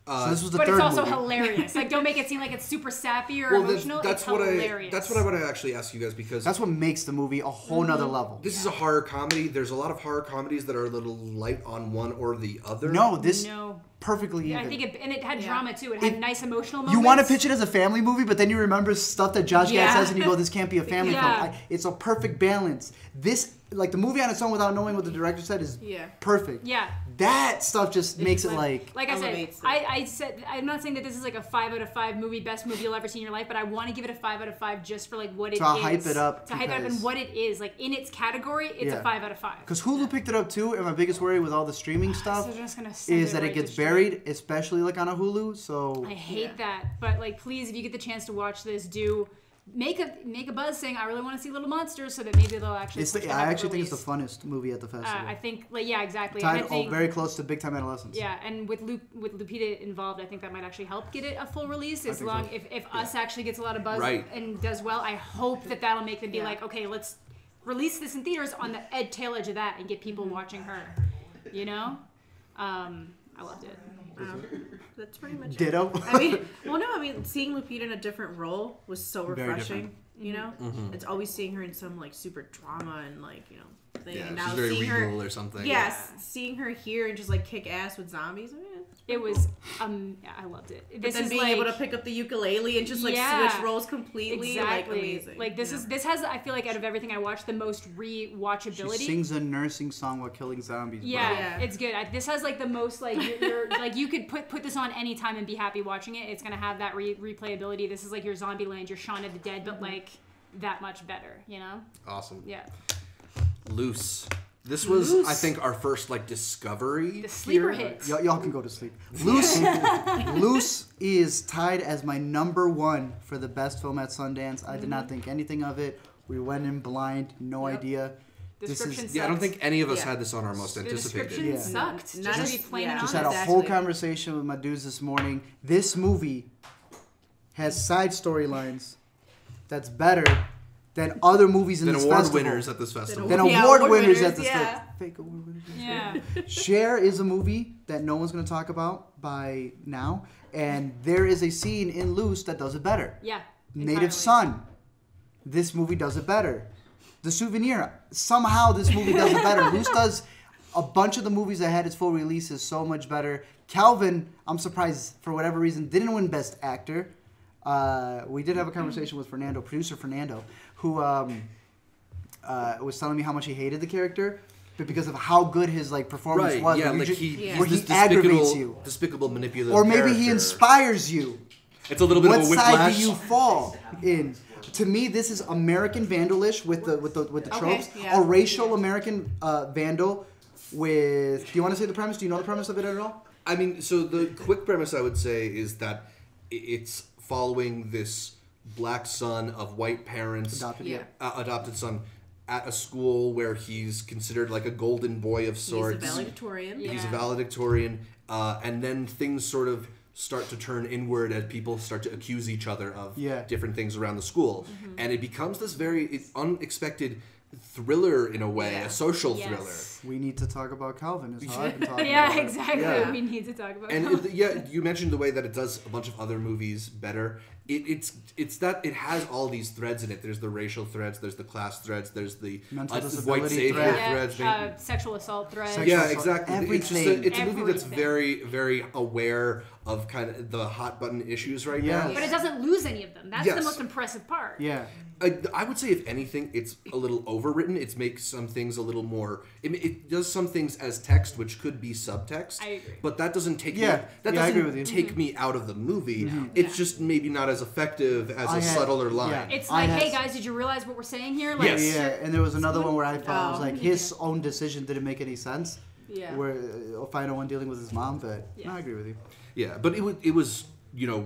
So this was the But third it's also movie. hilarious. Like, don't make it seem like it's super sappy or Well, emotional. that's it's what hilarious. that's what I want to actually ask you guys because That's what makes the movie a whole nother level. this is a horror comedy. There's a lot of horror comedies that are a little light on one or the other. No, this No. perfectly Yeah, even. I think it had Yeah. drama too. It had nice emotional moments. You want to pitch it as a family movie, but then you remember stuff that Josh Gad Yeah. says, and you go, "This can't be a family Yeah. film." It's a perfect balance. This like the movie on its own without knowing what the director said is perfect. Yeah. That stuff just makes it like I said, I'm not saying that this is like a 5 out of 5 movie, best movie you'll ever see in your life, but I want to give it a 5 out of 5 just for like what it is. To hype it up and what it is. Like in its category, it's a 5 out of 5. Because Hulu picked it up too, and my biggest worry with all the streaming stuff is that it gets buried, especially like on a Hulu. So I hate that. But like, please, if you get the chance to watch this, do make a buzz saying I really want to see Little Monsters, so that maybe they'll actually. I actually think it's the funnest movie at the festival. I think, exactly. Very close to Big Time Adolescence. Yeah, and with Lupita involved, I think that might actually help get it a full release. If Us actually gets a lot of buzz and does well, I hope that'll make them be like, okay, let's release this in theaters on the tail edge of that and get people watching her. You know, I loved it. That's pretty much Ditto. it. Seeing Lupita in a different role was so refreshing. You know, it's always seeing her in some like super drama and like thing. Yeah, and now she's very seeing regal her, or something. Yes, seeing her here and just like kick ass with zombies. It was I loved it. But then being able to pick up the ukulele and just like switch roles completely, like amazing. Like this has I feel like out of everything I watched the most rewatchability. She sings a nursing song while killing zombies. Yeah, it's good. This has like the most like you're like you could put this on anytime and be happy watching it. It's gonna have that replayability. This is like your Zombieland, your Shaun of the Dead, but like that much better. You know? Awesome. Yeah. Luce. This was, I think, our first like discovery. The sleeper hit. Y'all can go to sleep. Luce is tied as my #1 for the best film at Sundance. I did not think anything of it. We went in blind, no idea. I don't think any of us had this on our most anticipated. The description sucked. Just had a whole conversation with my dudes this morning. This movie has side storylines that's better than other movies in this festival. Than award winners at this festival. Than award winners at this festival. Fake award winners. Yeah. Cher is a movie that no one's going to talk about by now. And there is a scene in Luce that does it better. Yeah. Native Son. This movie does it better. The Souvenir. Somehow this movie does it better. Luce does a bunch of the movies that had its full releases so much better. Calvin, I'm surprised, for whatever reason, didn't win Best Actor. We did have a conversation with producer Fernando, who was telling me how much he hated the character, but because of how good his like performance was, where he aggravates you, despicable, manipulative, or maybe character. He inspires you. It's a little bit of a whiplash. What side do you fall in? To me, this is American Vandalish with the tropes. A racial American vandal with. Do you want to say the premise? Do you know the premise of it at all? I mean, so the quick premise I would say is that it's following this black son of white parents, adopted son, at a school where he's considered like a golden boy of sorts. He's a valedictorian. He's a valedictorian, and then things sort of start to turn inward as people start to accuse each other of different things around the school, and it becomes this very unexpected thriller in a way, a social thriller. We need to talk about Calvin. Is how I've been talking about exactly. We need to talk about Calvin. And you mentioned the way that it does a bunch of other movies better. It's that it has all these threads in it. There's the racial threads, there's the class threads, there's the white savior threads, sexual assault threads. Exactly. Everything. It's a movie that's very, very aware of kind of the hot button issues right now. But it doesn't lose any of them. That's the most impressive part. Yeah. I would say, if anything, it's a little overwritten. It makes some things a little more. It does some things as text, which could be subtext. I agree. But that doesn't take take me out of the movie. No. It's just maybe not as effective as a subtler line. Yeah. It's like, hey guys, did you realize what we're saying here? Like, yes. Yeah. And there was another one where I thought it was like his own decision didn't make any sense. Yeah. Where final one dealing with his mom, but no, I agree with you. Yeah, but it was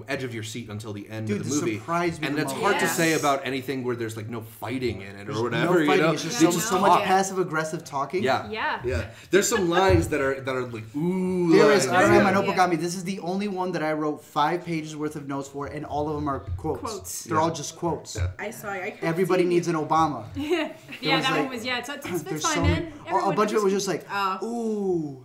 edge of your seat until the end of the movie. Surprised me and that's hard to say about anything where there's like no fighting in it or whatever. No fighting. It's just so much passive aggressive talking. Yeah. There's some lines that are like ooh. There is. I don't have my notebook on me. This is the only one that I wrote 5 pages worth of notes for, and all of them are quotes. They're all just quotes. Yeah. I saw. Everybody needs an Obama. That one was It's fine, man. A bunch of it was just like ooh,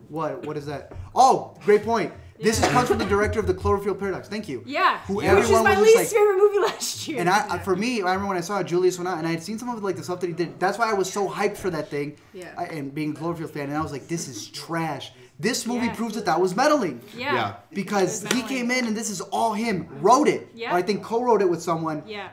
what is that? Oh, great point. This comes from the director of the Cloverfield Paradox. Thank you. Yeah. Who Which is everyone my was just least favorite movie last year. And for me, I remember when I saw it, Julius went out, and I had seen some of like the stuff that he did. That's why I was so hyped for that thing. Yeah. And being a Cloverfield fan, and I was like, this is trash. This movie proves that was meddling. Yeah. Because he came in, and this is all him. Wrote it. Yeah. Or I think co-wrote it with someone. Yeah.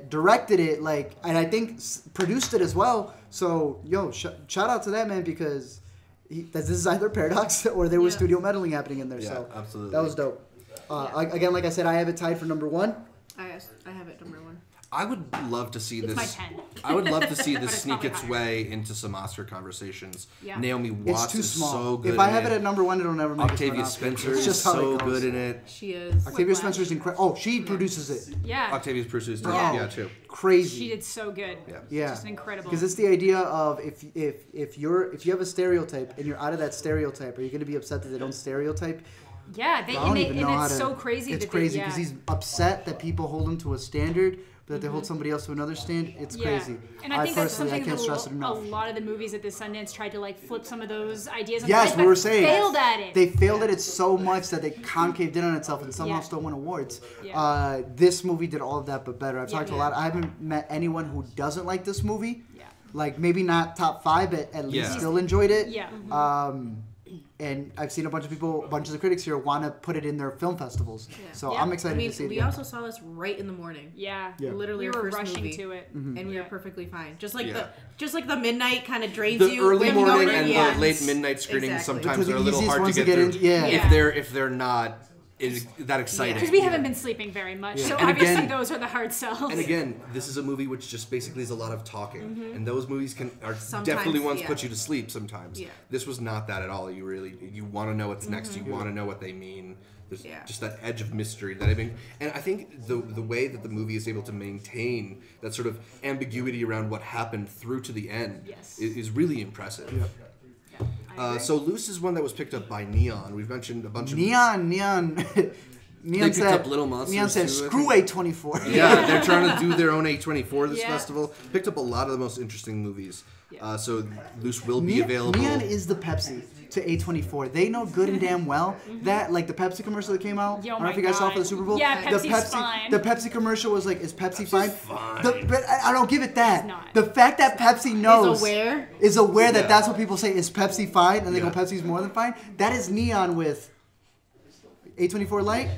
Directed it, and I think produced it as well. So, shout out to that man, because this is either Paradox or there was studio meddling happening in there. Yeah, so absolutely. that was dope. Again, like I said, I have it tied for number 1. I have it number 1. I would love to see It's this. my 10. I would love to see But this it's sneak probably its higher. way into some Oscar conversations. Yeah. Naomi It's Watts too is small. so good. If I in have it at number 1, it'll never make Octavia it. For an Oscar. Spencer It's is just how so it goes. good in it. She is. Octavia Whiplash. Spencer's incredible. Oh, she produces it. Yeah. Octavia's produced it. Oh. Yeah, too. Crazy. She did so good. Yeah. Yeah, Just incredible. Because it's the idea of if you have a stereotype and you're out of that stereotype, are you going to be upset that they don't stereotype? Yeah, I don't even know how it's to. so crazy. It's that crazy they, because he's upset that people hold him to a standard, but that they hold somebody else to another standard. It's crazy. And I think that's personally, something can't that stress it a enough. lot of the movies at the Sundance tried to flip some of those ideas. On Yes, the we were saying failed at it. They failed at it so much that they concaved in on itself and somehow still won awards. Yeah. This movie did all of that but better. I've talked to a Yeah. lot. I haven't met anyone who doesn't like this movie. Yeah. Like maybe not top 5, but at least Yeah. still enjoyed it. Yeah. And I've seen a bunch of the critics here want to put it in their film festivals. Yeah. So Yeah. I'm excited to see it we again. also saw this right in the morning. Yeah. Literally We our were first rushing movie. to it. And we were perfectly fine. Just like Yeah. the midnight kind of drains The you. early when you know morning when and you're- the late midnight screenings Exactly. sometimes Which are are a the little easiest hard to ones to get get through. in. Yeah. Yeah. If they're not that exciting. Because we haven't been sleeping very much, so And obviously again- those are the hard sells. And again, this is a movie which just basically is a lot of talking, and those movies are Sometimes, definitely ones yeah. put you to sleep sometimes. Yeah. This was not that at all. You want to know what's next. You want to know what they mean. There's just that edge of mystery that and I think the way that the movie is able to maintain that sort of ambiguity around what happened through to the end is really impressive. So Luce is one that was picked up by Neon. We've mentioned a bunch of Neon picked said, up Little Monsters Neon said, too, I screw A24. Yeah, they're trying to do their own A24 this Yeah. festival. Picked up a lot of the most interesting movies. So Luce will be available. Neon is the Pepsi to A24. They know good and damn well that, like the Pepsi commercial that came out. Yo, I don't know if my you guys saw God. for the Super Bowl. Yeah, the Pepsi's fine. The Pepsi commercial was like, is Pepsi fine? fine. But I don't give it that. It's not. The fact that Pepsi knows Is aware. that Yeah. that's what people say, is Pepsi fine? And they go, Yeah. Pepsi's more than fine? That is Neon with A24 Light.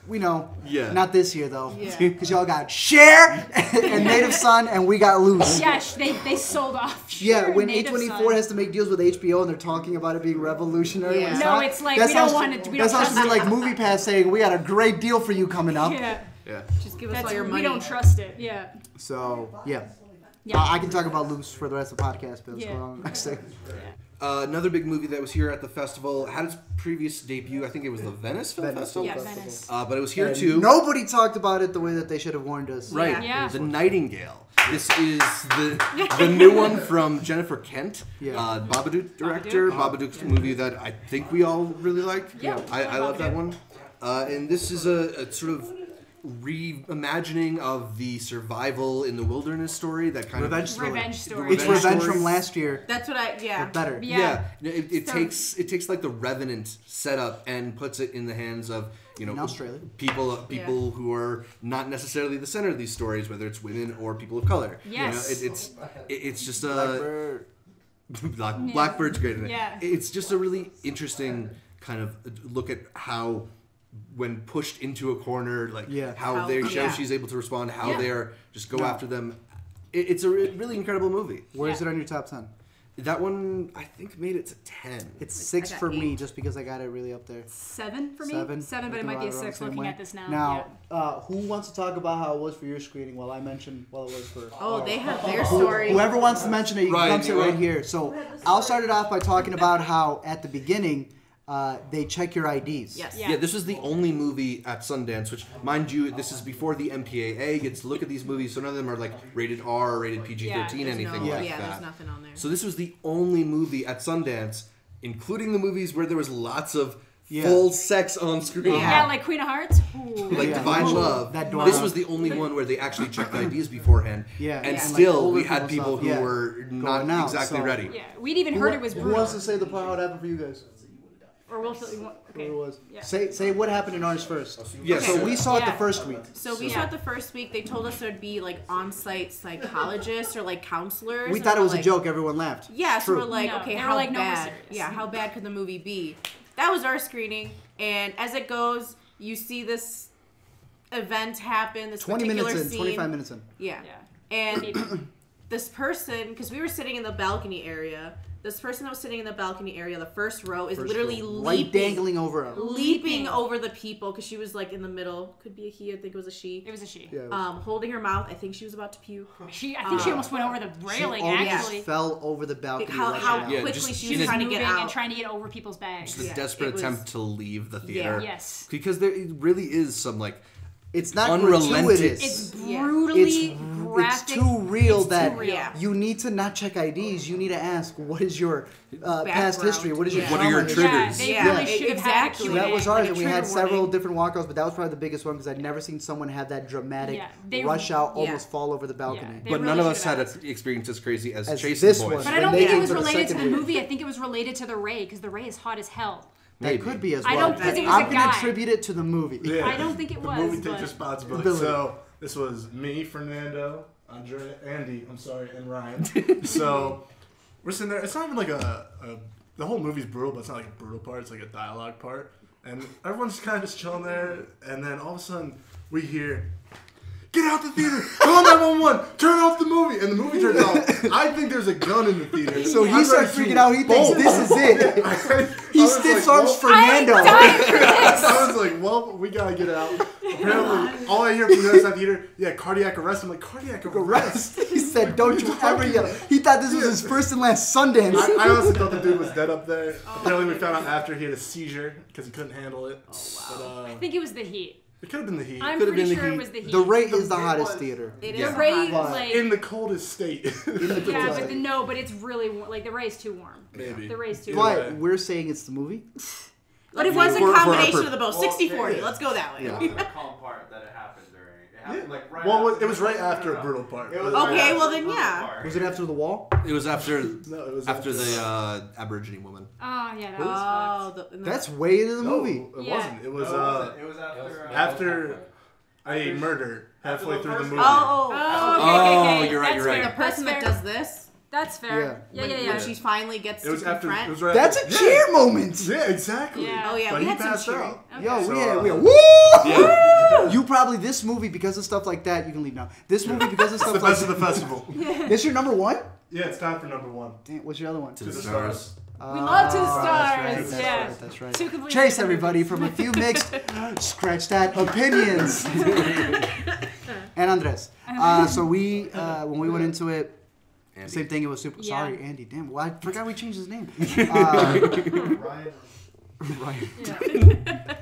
We know. Yeah. Not this year, though. Yeah. Because y'all got Cher and Native Son, and we got Luce. Yeah, they sold off. Yeah, Sure, when Native A24 Son. has to make deals with HBO and they're talking about it being revolutionary. Yeah. when No, not, it's like, that we don't sounds- want it- we That don't sounds to trust me like it. MoviePass saying, we got a great deal for you coming up. Yeah, Yeah. Just give us that's all your money. we don't trust it. Yeah. So, yeah. Yeah. I can talk about Luce for the rest of the podcast, but let's Yeah. go on to the next thing. Another big movie that was here at the festival had its previous debut. I think it was the Venice Film Venice Festival. Yeah, Festival. Venice. But it was here And too. nobody talked about it the way that they should have warned us. Right. Yeah. The Nightingale. This is the new one from Jennifer Kent, Yeah. Babadook director. Babadook's a movie that I think we all really like. Yeah. I love that one. And this is a sort of reimagining of the survival in the wilderness story that kind Revenge of story. Revenge story. It's Revenge Revenge story. from last year, That's what but better. Yeah. It So- takes like the Revenant setup and puts it in the hands of In Australia. people who are not necessarily the center of these stories, whether it's women or people of color. Yes. It's just a Blackbird. Blackbird's great in it. Yeah. It's just a really interesting kind of look at how, when pushed into a corner, like how she's able to respond, how Yeah. they're just go after them. It's a really incredible movie. Where is it on your top 10? That one I think made it to 10. It's 6 got for me, 8. just because I got it really up there. 7 for me. 7, But it might be a 6 looking at this now. Now, who wants to talk about how it was for your screening while I mention it was for? Oh, they have their story. Whoever wants to mention it, you can Ryan, come sit you right want- here. So I'll start it off by talking about how at the beginning they check your IDs. Yes. Yeah. Yeah, this was the only movie at Sundance, which, mind you, this is before the MPAA gets to look at these movies, so none of them are like rated R or rated PG-13, Yeah, anything no, like yeah, that. there's nothing on there. So this was the only movie at Sundance, including the movies where there was lots of Yeah. full sex on screen. Yeah, like Queen of Hearts. Ooh. Like Yeah. Divine Ooh, Love. that door. This was the only one where they actually checked IDs beforehand. Yeah. And Yeah. still, And, like, we older had people people who stuff. were Yeah. not Going out, exactly so- ready. Yeah, we'd even heard it was Who brutal. wants to say the part how it happened for you guys? Or we'll fill you. Okay. It was. Yeah. Say what happened in ours first. Yeah, So we saw it the Yeah. first week. So we saw it the first week. They told us there'd be like on-site psychologists or like counselors. We and thought it we're was a like, joke. Everyone laughed. Yeah, so True. we're like, No, okay, they were how like, no, we're bad? serious. Yeah, how bad could the movie be? That was our screening, and as it goes, you see this event happen. This 20 particular minutes in, scene. 25 minutes in. Yeah. Yeah. And this person, because we were sitting in the balcony area, this person that was sitting in the balcony area, the first row, is literally Right leaping, dangling over him. leaping over the people because she was like in the middle. Could be a he, I think it was a she. It was a she. Yeah, it was- Holding her mouth. I think she was about to puke. I think she almost went over the she railing. almost Actually, fell over the balcony. How rushing out. Yeah, quickly just- she she was was trying to get moving out. and trying to get over people's bags. Just a Yeah, desperate it was- attempt to leave the theater. Yes. Because there it really is some like It's not unrelenting. gratuitous. It's Yeah. brutally It's graphic. too real It's that too real. Yeah. you need to not check IDs. You need to ask, what is your past Background. history? What is your Yeah. What are your trauma history? Yeah, triggers? they Yeah, really should have had exactly. a So that was Q&A. ours, Like a and we had trigger several warning. different walkouts, but that was probably the biggest one because I'd never seen someone have that dramatic Yeah, they- rush out, Yeah. almost fall over the balcony. They But none really of us should had have. an experience as crazy as, As Chasing this the Boys. was. But I when don't they think it came was for the related to second the week. movie. I think it was related to the Ray because the Ray is hot as hell. That Maybe. could be as I well. don't think it was I'm a gonna guy. attribute it to the movie. Yeah. I don't think it the was, movie takes but- responsibility. Ability. So this was me, Fernando, Andy, and Ryan. So we're sitting there. It's not even like the whole movie's brutal, but it's not like a brutal part. It's like a dialogue part, and everyone's kind of just chilling there. And then all of a sudden we hear, "Get out the theater! Call 911! Turn off the movie!" And the movie turns off. I think there's a gun in the theater. So he I'm starts ready to freaking out. He thinks bolt. this is it. I He was stiff like, arms well, Fernando. I was like, well, we gotta get out. Apparently, all I hear from the other side of the theater, yeah, cardiac arrest. I'm like, cardiac arrest? He said, "Don't you ever yell." He thought this was his first and last Sundance. I honestly thought the dude was dead up there. Apparently, we found out after he had a seizure because he couldn't handle it. Oh, I think it was the heat. it could have been the heat. I'm Could've pretty been the sure it heat. was the heat. The Ray is the hottest theater. It Yeah. is The Ray, But- like, In the coldest state. yeah, but no, but it's really like the Ray's too warm. Maybe. The Ray's too But warm. we're saying it's the movie. But it was a For our combination pur- of the both. Well, 60-40. yeah. Let's go that way. Yeah. The calm part that it happened during. It happened like right Well, after it was right the- after no, a brutal part. It was Okay, right after well the then, brutal yeah. part. Was it after the wall? It was after No, it was after the Aborigine woman. Oh yeah, that was Oh, fucked. That's way into the No, movie. it Yeah. wasn't. It was No, it wasn't. It was after. after a murder halfway through the movie. Oh, Oh, okay. you're right, That's you're right. fair. the person that That's does this. That's fair. Yeah, yeah, yeah. When she finally gets It was to after. confront. It was right That's a after, cheer moment. Yeah, exactly. Yeah. Oh yeah, But we he had some passed cheering. out. Yo, So, we had woo! Yeah. You probably this movie because of stuff like that. You can leave now. This movie because of It's the stuff best like of the festival. this. Your number one? Yeah, it's time for number one. Damn, what's your other one? To the the stars. We love To the Oh, Stars. That's Yeah. right. That's right. Two completely Chase, different everybody, movies. from a few mixed, scratch that, opinions. And Andres. So we, when we went into it, Andy. same thing. It was super. Yeah. Sorry, Andy. Damn, well, I forgot we changed his name. Ryan. Right. Yeah.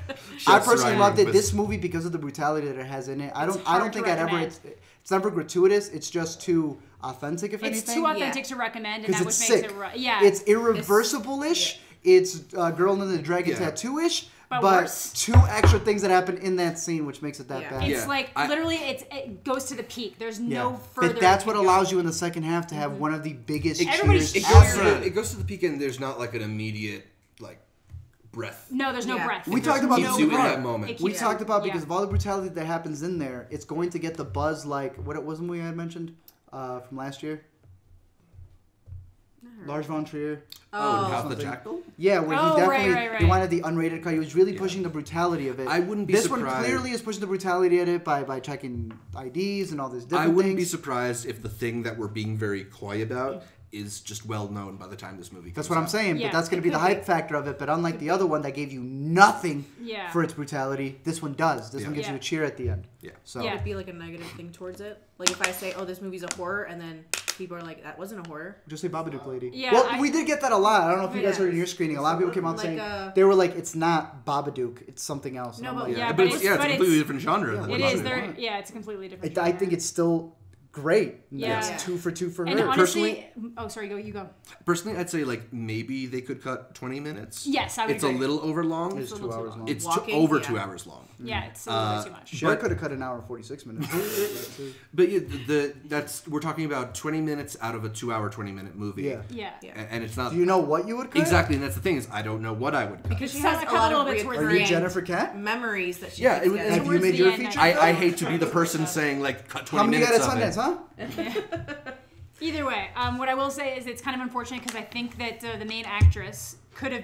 I personally loved it. With- This movie because of the brutality that it has in it. I It's don't hard think to I'd ever. recommend. It's never gratuitous. It's just too authentic. If It's anything, too authentic to recommend, and because that it's which makes sick. it right. Yeah. It's irreversible-ish. It's Girl in the Dragon Yeah. tattoo-ish. But But worse. two extra things that happen in that scene, which makes it that Yeah. bad. It's Yeah. like I- literally, it goes to the peak. There's Yeah. no further. But that's what it can go. allows you in the second half to have one of the biggest Everybody's cheers It goes, ever. to the, it goes to the peak and there's not like an immediate like breath. No, there's no Yeah. breath. We There's talked about no this you in breath. that moment. It We keeps- talked about because yeah. of all the brutality that happens in there, it's going to get the buzz like what it wasn't we had mentioned from last year. Lars von Trier. Oh, and Half the something. Jackal? Yeah, where Oh, he right, definitely right, right. he wanted the unrated cut. He was really pushing the brutality of it. I wouldn't be this surprised. one clearly is pushing the brutality at it by checking IDs and all this different I wouldn't be things. surprised if the thing that we're being very coy about is just well known by the time this movie comes That's what I'm out. saying, Yeah, but that's going to it be the could be. hype factor of it. But unlike the other one that gave you nothing Yeah. for its brutality, this one does. This one gives Yeah. you a cheer at the end. Yeah. So Yeah. Would be like a negative thing towards it. Like if I say, "Oh, this movie's a horror," and then people are like, "That wasn't a horror." just say Babadook lady. Yeah, Well, I- we did get that a lot. I don't know if you guys Yeah. heard in your screening. A lot of people came out Like, saying they were like, "It's not Babadook. It's something else." And No, I'm but like, Yeah, but but it's, it's- yeah, it's but a completely it's- different genre. Yeah, than what It what is. you There. want. Yeah, it's a completely different. I genre. think it's still great. Yeah. That's 2 for 2 for And her. honestly, sorry, you go. Personally, I'd say like maybe they could cut 20 minutes. Yes, I would It's agree. a little over long. It's 2 hours long. It's Walking, over yeah. 2 hours long. Yeah, it's a little bit too much. Sure, I could have cut an hour and 46 minutes. But yeah, we're talking about 20 minutes out of a 2-hour, 20-minute movie. Yeah. Yeah. And it's not Do you know what you would cut? exactly, and that's the thing is I don't know what I would cut. Because she So has I a cut lot a of little bit towards Are the you end. Jennifer Cat? memories that she Yeah, puts it- together. Have you Towards made the your end, feature? I hate to be the person saying like cut 20 How many you minutes got at of Sundance, it. huh? Either way, what I will say is it's kind of unfortunate because I think that the main actress could have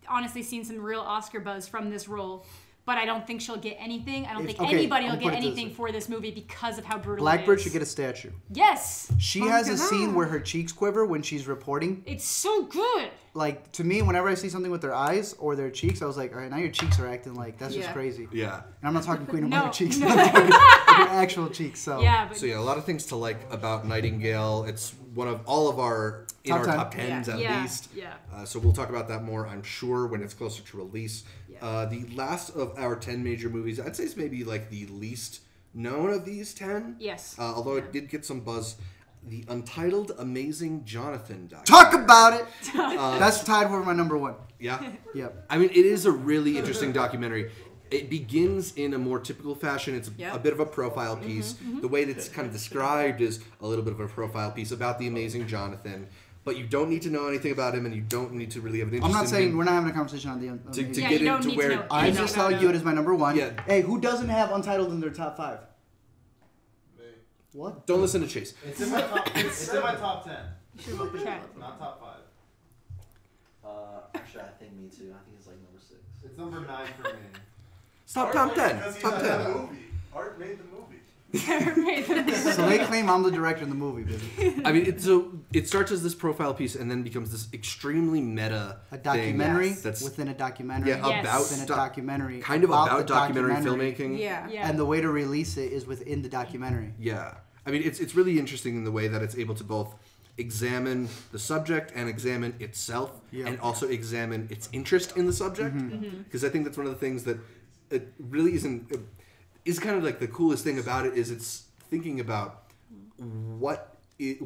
honestly seen some real Oscar buzz from this role, but I don't think she'll get anything. I don't think anybody will I'll get put it this anything way. for this movie because of how brutal Blackbird it is. should get a statue. Yes! She has a scene where her cheeks quiver when she's reporting. It's so good! Like, to me, whenever I see something with their eyes or their cheeks, I was like, all right, now your cheeks are acting like, that's just Yeah. crazy. Yeah. And I'm not talking Queen of No. Mother cheeks. I'm talking her actual cheeks. So Yeah, but So yeah, a lot of things to like about Nightingale. It's one of all of our Top 10. top 10s at yeah, least. yeah. So we'll talk about that more, I'm sure, when it's closer to release. Yeah. The last of our 10 major movies, I'd say is maybe like the least known of these 10. Yes. Although it did get some buzz. The Untitled Amazing Johnathan documentary. talk about it. That's tied for my number 1. Yeah. Yep. I mean, it is a really interesting documentary. It begins in a more typical fashion. It's Yep. a bit of a profile piece. The way that it's kind of described is a little bit of a profile piece about the amazing Johnathan. But you don't need to know anything about him, and you don't need to really have an interest I'm not in saying him we're not having a conversation on the. to Yeah, get you don't into need to where know I anything just about tell you it as my number 1. Yeah. Hey, who doesn't have Untitled in their top 5? What? Don't listen to Chase. It's in my top. It's in my top 10, Okay. not top 5. Actually, I think me too. I think it's like number 6. It's number 9 for me. Stop top 10. Because he's Top in 10. the movie. Art made the movie. So they claim I'm the director in the movie, baby. I mean, it starts as this profile piece and then becomes this extremely meta A documentary Yes. That's within a documentary. yeah, Yes. about Within a documentary. kind of about the documentary filmmaking. Yeah. Yeah. And the way to release it is within the documentary. Yeah. I mean, it's really interesting in the way that it's able to both examine the subject and examine itself, Yeah. and also examine its interest in the subject. Because I think that's one of the things that it really is kind of like the coolest thing about it is it's thinking about what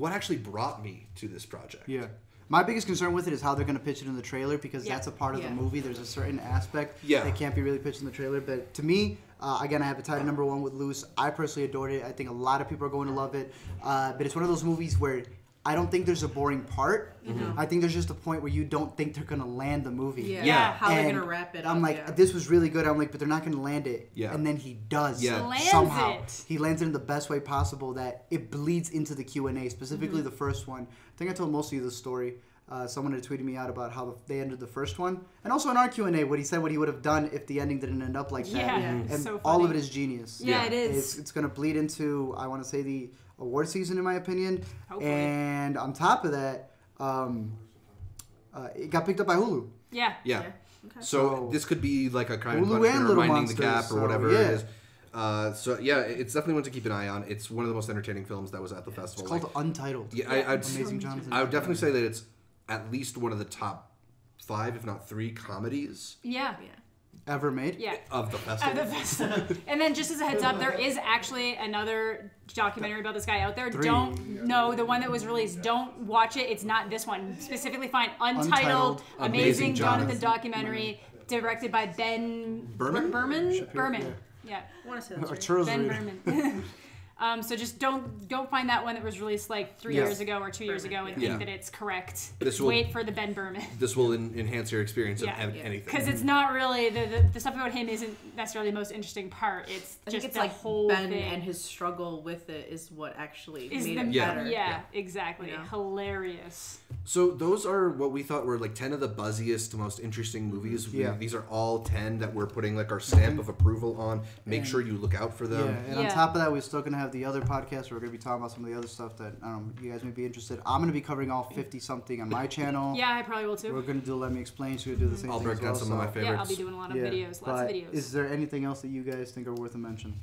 actually brought me to this project. Yeah. My biggest concern with it is how they're going to pitch it in the trailer because Yeah. that's a part of Yeah. the movie. There's a certain aspect Yeah. that can't be really pitched in the trailer. But to me, again, I have it tied at number 1 with Luce. I personally adored it. I think a lot of people are going to love it. But it's one of those movies where I don't think there's a boring part. I think there's just a point where you don't think they're going to land the movie. Yeah. Yeah. How they're And gonna wrap it up. I'm like, yeah. this was really good. I'm like, but they're not going to land it. Yeah. And then he does. Yeah. Lands Somehow. it. He lands it in the best way possible that it bleeds into the Q&A, specifically the first one. I think I told most of you the story. Someone had tweeted me out about how they ended the first one. And also in our Q&A, what he said what he would have done if the ending didn't end up like that. Yeah, And so all of funny. it is genius. Yeah, it is. It's going to bleed into, I want to say, the award season, in my opinion. Hopefully. And on top of that, it got picked up by Hulu. Yeah. Yeah. Okay. So So- this could be like a crime and Hulu punishment and or Little minding the Monsters, gap or so, whatever yeah. it is. So yeah, it's definitely one to keep an eye on. It's one of the most entertaining films that was at the festival. It's called Untitled. Yeah, Amazing Johnathan. I would definitely say that it's at least one of the top 5, if not 3, comedies Yeah. Ever made? Yeah. of the At festival. the festival. And then just as a heads up, there is actually another documentary about this guy out there. 3. Don't no, the one that was released. Don't watch it. It's not this one. Specifically find Untitled, Untitled, Amazing Amazing Johnathan Johnathan. documentary directed by Ben Berman? Berman. Yeah. I want to say that's right. Arturo's Ben reading. Berman. So just don't find that one that was released like 3 Yes. years ago or 2 years ago and Yeah. think that it's correct. This will- Wait for the Ben Berman. This will enhance your experience of Yeah. anything. Because it's not really the stuff about him isn't necessarily the most interesting part. It's I just think it's the like whole Ben thing. and his struggle with it is what actually is made the, it Yeah. better. Yeah, exactly. You know? Hilarious. So those are what we thought were like 10 of the buzziest, most interesting movies. Yeah. These are all 10 that we're putting like our stamp of approval on. Make And- sure you look out for Yeah, them. and on Yeah. top of that, we're still going to have the other podcast where we're going to be talking about some of the other stuff that, I don't know, you guys may be interested. I'm going to be covering all 50-something on my channel. Yeah, I probably will We're too. going to do Let Me Explain, so we're going to do the same I'll thing break as down well, some of my so- favorites. Yeah, I'll be doing a lot of videos, lots but of videos. Is there anything else that you guys think are worth a mention?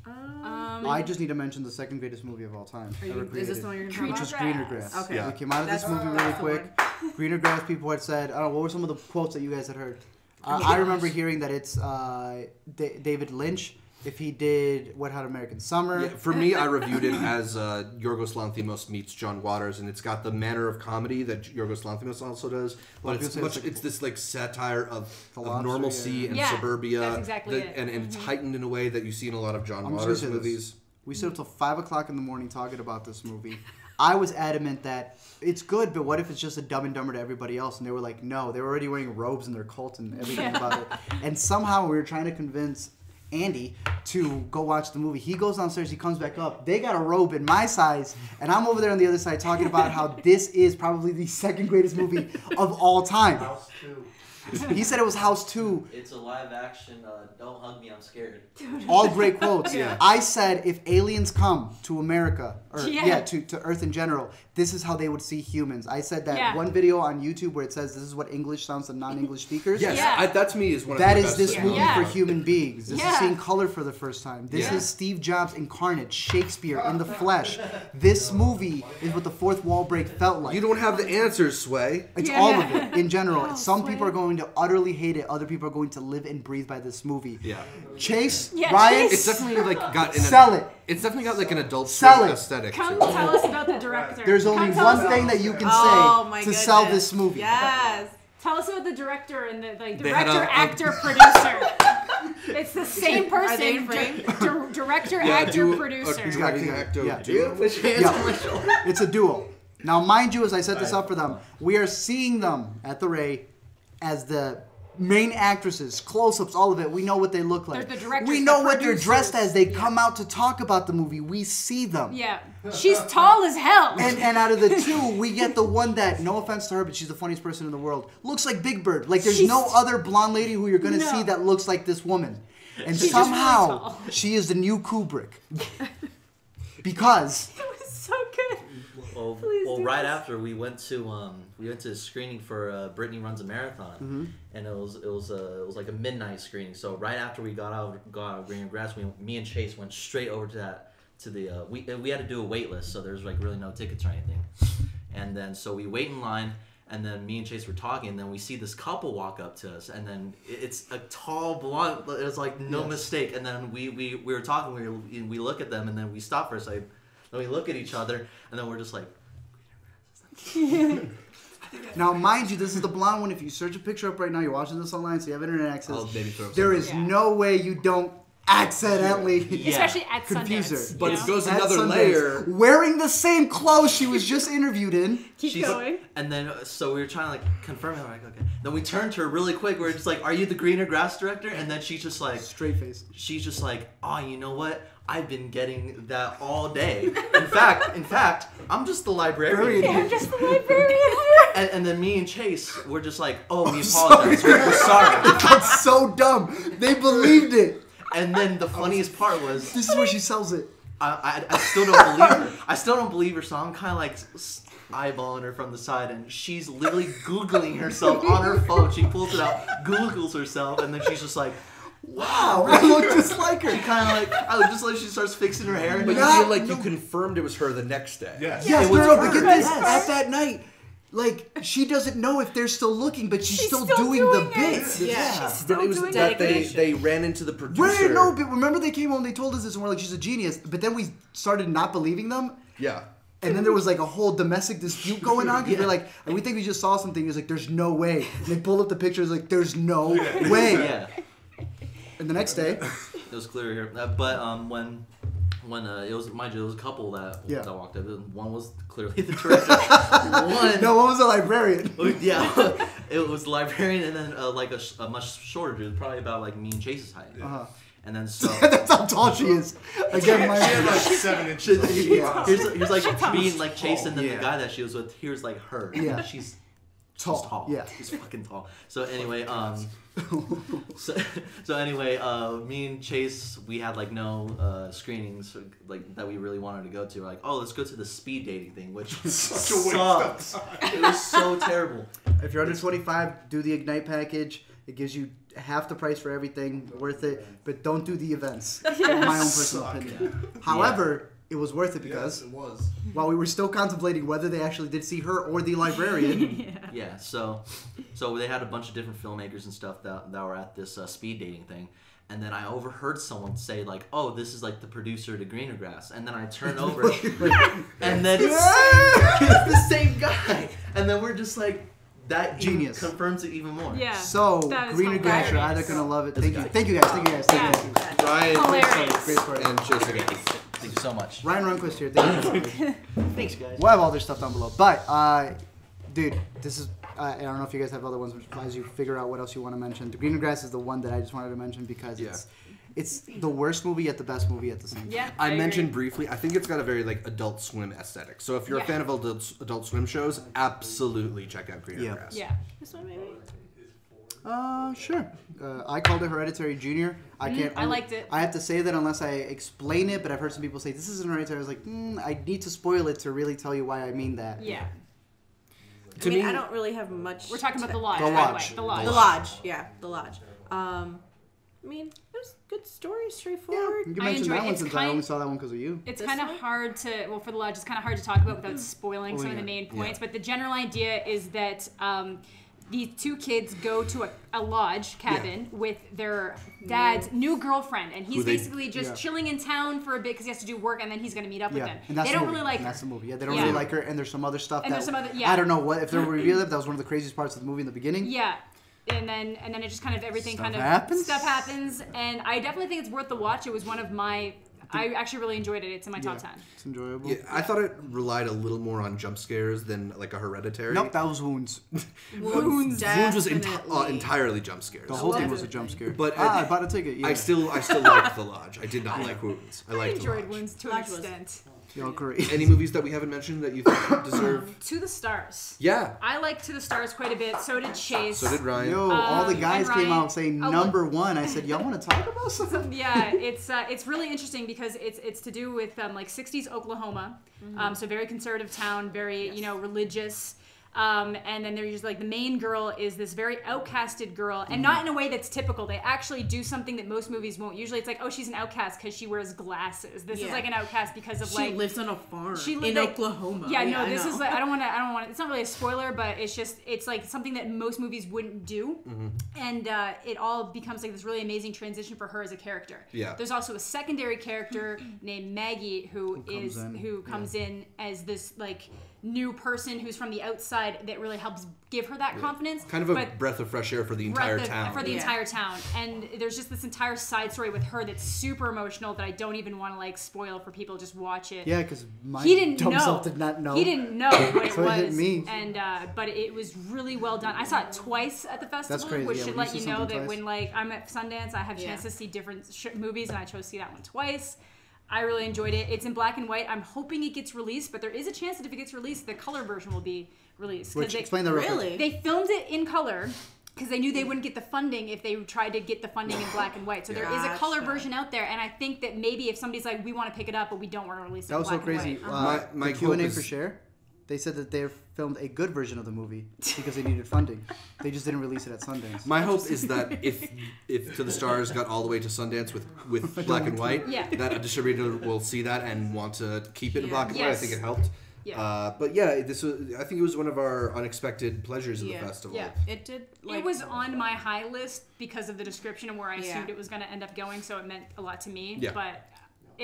I just need to mention the second greatest movie of all time. Are you, ever is created, this the one you're Greener talking which about? was Greener Grass. Okay. Yeah. We came out of this That's- movie really that's the quick. Greener Grass, people had said, I don't know, what were some of the quotes that you guys had heard? Oh my I remember gosh. hearing that it's David Lynch if he did Wet Hot American Summer. Yeah, for me, I reviewed it as Yorgos Lanthimos meets John Waters, and it's got the manner of comedy that Yorgos Lanthimos also does, but it's this like satire of normalcy and suburbia. That's exactly it. And it's heightened in a way that you see in a lot of John Waters movies. We stood up till 5 o'clock in the morning talking about this movie. I was adamant that it's good, but what if it's just a Dumb and Dumber to everybody else? And they were like, no, they were already wearing robes in their cult and everything about it. And somehow we were trying to convince Andy to go watch the movie. He goes downstairs, he comes back up. They got a robe in my size, and I'm over there on the other side talking about how this is probably the second greatest movie of all time. House 2. He said it was House 2. It's a live action, don't hug me, I'm scared. All great quotes. I said if aliens come to America, or to Earth in general, this is how they would see humans. I said that one video on YouTube where it says this is what English sounds to non-English speakers. Yes, that to me is one of that the is best this movies. movie for human beings. This is seeing color for the first time. This is Steve Jobs incarnate, Shakespeare in the flesh. This movie is what the fourth wall break felt like. You don't have the answers, Sway. It's all of it in general. Some people are going to utterly hate it. Other people are going to live and breathe by this movie. Yeah. Chase, Ryan, it's definitely like got sell it. It's definitely got like an adult aesthetic. Come to it. tell us about the director. There's only one thing that you can say to sell this movie. Yes. Tell us about the director and the They had director, a- actor, producer. It's the same person. Are they in frame? Director, actor, producer. Directing actor. Yeah. duo. It's a duo. Now, mind you, as I set this up for them, we are seeing them at the Ray as the main actresses, close-ups, all of it. We know what they look like. They're the directors, we know the what they're producers. dressed as. They come out to talk about the movie. We see them. Yeah. She's tall as hell. And out of the two, we get the one that, no offense to her, but she's the funniest person in the world, looks like Big Bird. Like, there's no other blonde lady who you're going to see that looks like this woman. And She's just really somehow, tall. she is the new Kubrick. Because... It was so good. Well, Please do right this. after we went to a screening for Brittany Runs a Marathon, and it was like a midnight screening. So right after we got out of Green Grass, me and Chase went straight over to the we had to do a wait list, so there's like really no tickets or anything. And then so we wait in line, and then me and Chase were talking, and then we see this couple walk up to us, and then it's a tall blonde. It was like no mistake. And then we were talking, we look at them, and then we stop for a second. Then we look at each other, and then we're just like. Now, mind you, this is the blonde one. If you search a picture up right now, you're watching this online, so you have internet access. I'll maybe throw There is no way you don't accidentally Especially at confuse Sundance. her. But you it know? goes At another Sundance, layer. wearing the same clothes she was just interviewed in. Keep going. And then, so we were trying to like confirm it. We're like, okay. Then we turned to her really quick. We're just like, "Are you the greener grass director?" And then she's just like, Straight face. she's just like, "Oh, you know what? I've been getting that all day. In fact, I'm just the librarian." Yeah, I'm just the librarian. And then me and Chase were just like, "Oh, we apologize. We're sorry." That's so dumb. They believed it. And then the funniest part was, This is where she sells it. I still don't believe her. I still don't believe her, so I'm kind of like eyeballing her from the side, and she's literally Googling herself on her phone. She pulls it out, Googles herself, and then she's just like, Wow, I look just like her. she kind of like, I look just like she starts fixing her hair. And But you Not- feel like you no. confirmed it was her the next day. Yes. Yes, It was no, her. but get this. Yes. At that night, like, she doesn't know if they're still looking, but she's still still doing the doing bit. it. Yeah. She's But still it was doing that it. they ran into the producer. Right, no, but remember they came home, they told us this, and we're like, she's a genius. But then we started not believing them. Yeah. And then there was like a whole domestic dispute going on because we're like, and we think we just saw something. He's like, there's no way. And they pulled up the pictures like, there's no way. Yeah, And the next day, it was clear here. But when it was, mind you, it was a couple that walked up. One was clearly the director. no, what was the librarian? Yeah, it was the librarian, and then like a much shorter dude, probably about like me and Chase's height. And then so That's how tall she is. Again, She had my like 7 inches. here's like being like Chase, and then the guy that she was with. Here's like her. Yeah. She's tall. tall. Yeah. She's fucking tall. So anyway, so anyway, me and Chase, we had like no screenings like that we really wanted to go to. We're like, oh, let's go to the speed dating thing, which Such a waste of sucked. It was so terrible. If you're under 25, do the Ignite package. It gives you half the price for everything. Worth it. But don't do the events. My own personal opinion. However, it was worth it because Yes, it was. while we were still contemplating whether they actually did see her or the librarian. Yeah, so they had a bunch of different filmmakers and stuff that were at this speed dating thing. And then I overheard someone say, like, oh, this is like the producer to Greener Grass. And then I turn over, and then it's the same guy. And then we're just like, that Genius. confirms it even more. Yeah. So, That is Greener Grass, you're either hilarious. going to love it. This Thank you. guy. Thank you guys. Thank you guys. Thank you guys. Ryan, Hilarious. Great story. and Chase again. Thank you so much. Ryan Runquist here. Thank you. Thanks, guys. We'll have all their stuff down below. But, dude, this is... I don't know if you guys have other ones as you figure out what else you want to mention. The Greener Grass is the one that I just wanted to mention because it's the worst movie yet the best movie at the same time. Yeah, I mentioned agree. briefly, I think it's got a very like Adult Swim aesthetic. So if you're a fan of Adult Swim shows, absolutely check out Greener Grass. Yeah. This one maybe. Sure. I called it Hereditary Junior. I can't. I liked it. I have to say that unless I explain it, but I've heard some people say this isn't Hereditary. I was like, I need to spoil it to really tell you why I mean that. Yeah. I mean, I don't really have much. We're talking about the lodge. The by Lodge. way. The lodge. The Lodge, yeah, the Lodge. I mean, it was a good story, straightforward. You I mentioned enjoyed that it. one It's since I only saw that one because of you. It's This kind of one? hard to, well, for the lodge, it's kind of hard to talk about without spoiling some of the yeah. main points. But the general idea is that these two kids go to a lodge cabin with their dad's new girlfriend, and he's basically just chilling in town for a bit because he has to do work, and then he's going to meet up with them. And that's They the don't movie. really like And her. that's the movie. Yeah, they don't really like her, and there's some other stuff And that there's some other- I don't know what if they'll reveal it. That was one of the craziest parts of the movie in the beginning. Yeah. And then it just kind of everything Stuff kind of happens. stuff happens, and I definitely think it's worth the watch. It was one of my I actually really enjoyed it. It's in my top 10. It's enjoyable. Yeah, I thought it relied a little more on jump scares than like a Hereditary. Nope, that was Wounds. Wounds. Wounds was Definitely. entirely jump scares. The whole thing Love was a it. jump scare. But I bought a ticket. Yeah. I still liked The Lodge. I did not like Wounds. I I liked The enjoyed Lodge. Wounds to an Lodge was- extent. Y'all great. Any movies that we haven't mentioned that you think deserve? To the Stars. Yeah. I liked To the Stars quite a bit. So did Chase. So did Ryan. Yo, all the and guys came Ryan- out saying Oh, number one. I said, y'all want to talk about something? Yeah, it's really interesting because it's to do with like 60s Oklahoma, so very conservative town, very religious, and then there's just like the main girl is this very outcasted girl, and not in a way that's typical. They actually do something that most movies won't. Usually, it's like, oh, she's an outcast because she wears glasses. This is Yeah. like an outcast because of She like lives on a farm lived, in like- Oklahoma. Yeah, no, I this know. is like I don't want to. It's not really a spoiler, but it's like something that most movies wouldn't do, and it all becomes like this really amazing transition for her as a character. Yeah. There's also a secondary character named Maggie who comes in as this like new person who's from the outside that really helps give her that confidence. Kind of a but breath of fresh air for the entire town. For the Yeah. entire town. And there's just this entire side story with her that's super emotional that I don't even want to like spoil for people. Just watch it. Yeah, because my He didn't dumb know. self did not know. He didn't know what it So it hit was. me. And but it was really well done. I saw it twice at the festival, crazy, which yeah, should when you let see you know something that twice. when like I'm at Sundance, I have a chance to see different movies, and I chose to see that one twice. I really enjoyed it. It's in black and white. I'm hoping it gets released, but there is a chance that if it gets released, the color version will be released. 'Cause Which, explain that real quick. Really? they filmed it in color because they knew they wouldn't get the funding if they tried to get the funding in black and white. So there is a color Gotcha. version out there, and I think that maybe if somebody's like, we want to pick it up, but we don't want to release it That in was so black and crazy. white. My the Q&A hope is- for Share, they said that they filmed a good version of the movie because they needed funding. They just didn't release it at Sundance. My hope is that if To the Stars got all the way to Sundance with black and white, that a distributor will see that and want to keep it in black and white. I Yes. think it helped. Yeah. But yeah, I think it was one of our unexpected pleasures of the Yeah. festival. Yeah. It did. It was on my high list because of the description and where I Yeah. assumed it was going to end up going, so it meant a lot to me. Yeah. But